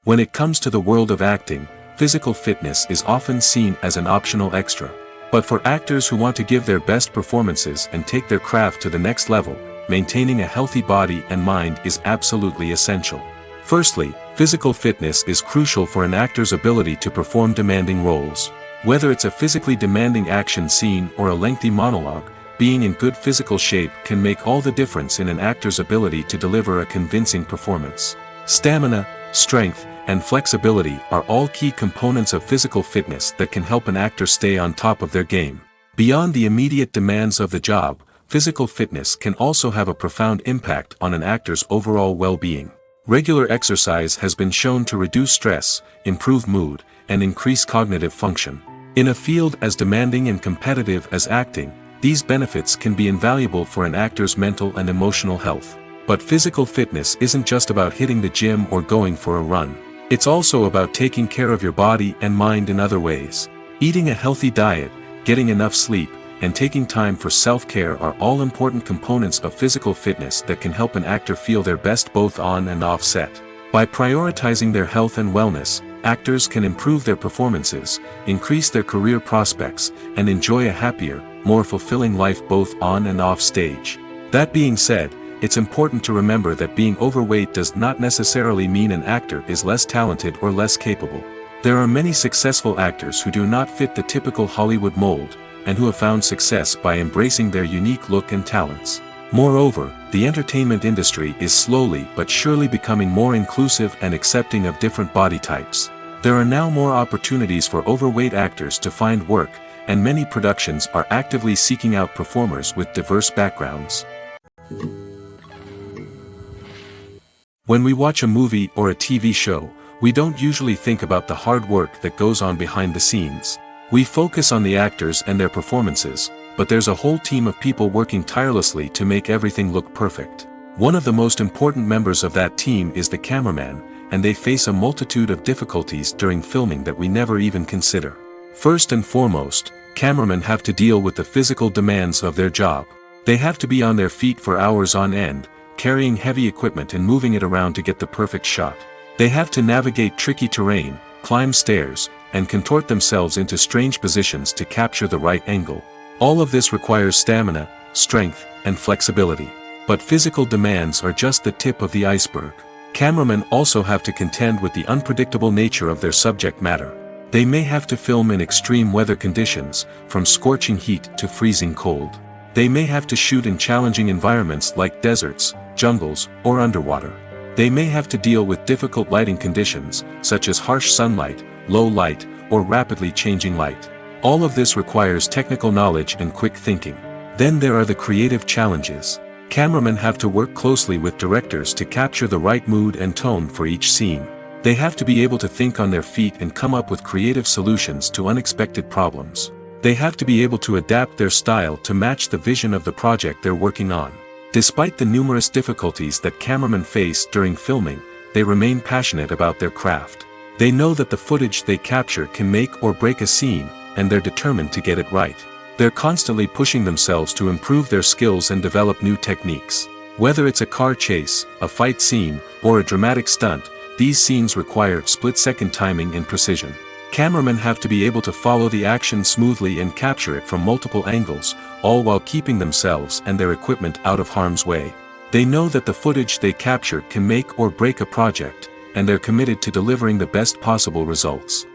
When it comes to the world of acting, physical fitness is often seen as an optional extra. But for actors who want to give their best performances and take their craft to the next level, maintaining a healthy body and mind is absolutely essential. Firstly, physical fitness is crucial for an actor's ability to perform demanding roles. Whether it's a physically demanding action scene or a lengthy monologue, being in good physical shape can make all the difference in an actor's ability to deliver a convincing performance. Stamina, strength, and flexibility are all key components of physical fitness that can help an actor stay on top of their game. Beyond the immediate demands of the job, physical fitness can also have a profound impact on an actor's overall well-being. Regular exercise has been shown to reduce stress, improve mood, and increase cognitive function. In a field as demanding and competitive as acting, these benefits can be invaluable for an actor's mental and emotional health. But physical fitness isn't just about hitting the gym or going for a run. It's also about taking care of your body and mind in other ways. Eating a healthy diet, getting enough sleep, and taking time for self-care are all important components of physical fitness that can help an actor feel their best both on and off set. By prioritizing their health and wellness, actors can improve their performances, increase their career prospects, and enjoy a happier, more fulfilling life both on and off stage. That being said, it's important to remember that being overweight does not necessarily mean an actor is less talented or less capable. There are many successful actors who do not fit the typical Hollywood mold, and who have found success by embracing their unique look and talents. Moreover, the entertainment industry is slowly but surely becoming more inclusive and accepting of different body types. There are now more opportunities for overweight actors to find work, and many productions are actively seeking out performers with diverse backgrounds. When we watch a movie or a TV show, we don't usually think about the hard work that goes on behind the scenes. We focus on the actors and their performances, but there's a whole team of people working tirelessly to make everything look perfect. One of the most important members of that team is the cameraman, and they face a multitude of difficulties during filming that we never even consider. First and foremost, cameramen have to deal with the physical demands of their job. They have to be on their feet for hours on end, carrying heavy equipment and moving it around to get the perfect shot. They have to navigate tricky terrain, climb stairs, and contort themselves into strange positions to capture the right angle. All of this requires stamina, strength, and flexibility. But physical demands are just the tip of the iceberg. Cameramen also have to contend with the unpredictable nature of their subject matter. They may have to film in extreme weather conditions, from scorching heat to freezing cold. They may have to shoot in challenging environments like deserts, jungles, or underwater. They may have to deal with difficult lighting conditions, such as harsh sunlight, low light, or rapidly changing light. All of this requires technical knowledge and quick thinking. Then there are the creative challenges. Cameramen have to work closely with directors to capture the right mood and tone for each scene. They have to be able to think on their feet and come up with creative solutions to unexpected problems. They have to be able to adapt their style to match the vision of the project they're working on. Despite the numerous difficulties that cameramen face during filming, they remain passionate about their craft. They know that the footage they capture can make or break a scene, and they're determined to get it right. They're constantly pushing themselves to improve their skills and develop new techniques. Whether it's a car chase, a fight scene, or a dramatic stunt, these scenes require split-second timing and precision. Cameramen have to be able to follow the action smoothly and capture it from multiple angles, all while keeping themselves and their equipment out of harm's way. They know that the footage they capture can make or break a project, and they're committed to delivering the best possible results.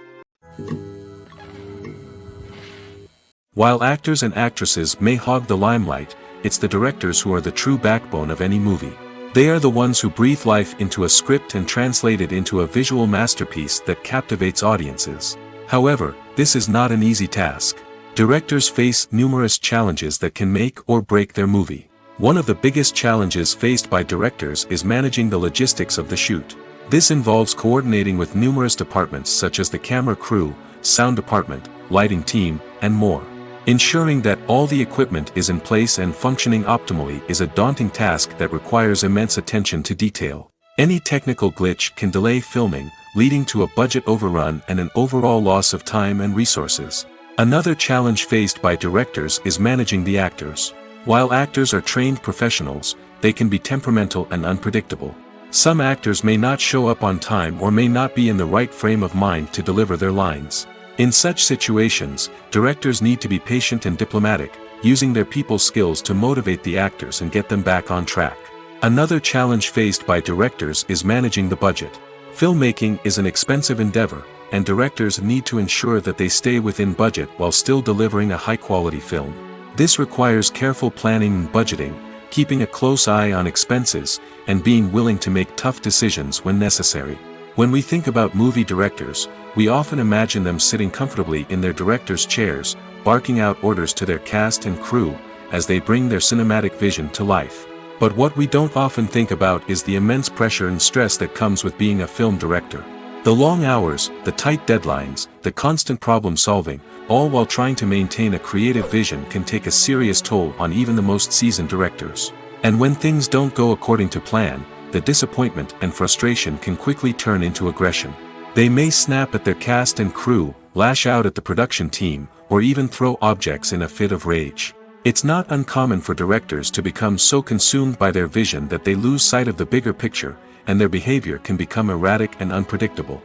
While actors and actresses may hog the limelight, it's the directors who are the true backbone of any movie. They are the ones who breathe life into a script and translate it into a visual masterpiece that captivates audiences. However, this is not an easy task. Directors face numerous challenges that can make or break their movie. One of the biggest challenges faced by directors is managing the logistics of the shoot. This involves coordinating with numerous departments such as the camera crew, sound department, lighting team, and more. Ensuring that all the equipment is in place and functioning optimally is a daunting task that requires immense attention to detail. Any technical glitch can delay filming, leading to a budget overrun and an overall loss of time and resources. Another challenge faced by directors is managing the actors. While actors are trained professionals, they can be temperamental and unpredictable. Some actors may not show up on time or may not be in the right frame of mind to deliver their lines. In such situations, directors need to be patient and diplomatic, using their people skills to motivate the actors and get them back on track. Another challenge faced by directors is managing the budget. Filmmaking is an expensive endeavor, and directors need to ensure that they stay within budget while still delivering a high-quality film. This requires careful planning and budgeting, keeping a close eye on expenses, and being willing to make tough decisions when necessary. When we think about movie directors, we often imagine them sitting comfortably in their director's chairs, barking out orders to their cast and crew, as they bring their cinematic vision to life. But what we don't often think about is the immense pressure and stress that comes with being a film director. The long hours, the tight deadlines, the constant problem solving, all while trying to maintain a creative vision can take a serious toll on even the most seasoned directors. And when things don't go according to plan, the disappointment and frustration can quickly turn into aggression. They may snap at their cast and crew, lash out at the production team, or even throw objects in a fit of rage. It's not uncommon for directors to become so consumed by their vision that they lose sight of the bigger picture, and their behavior can become erratic and unpredictable.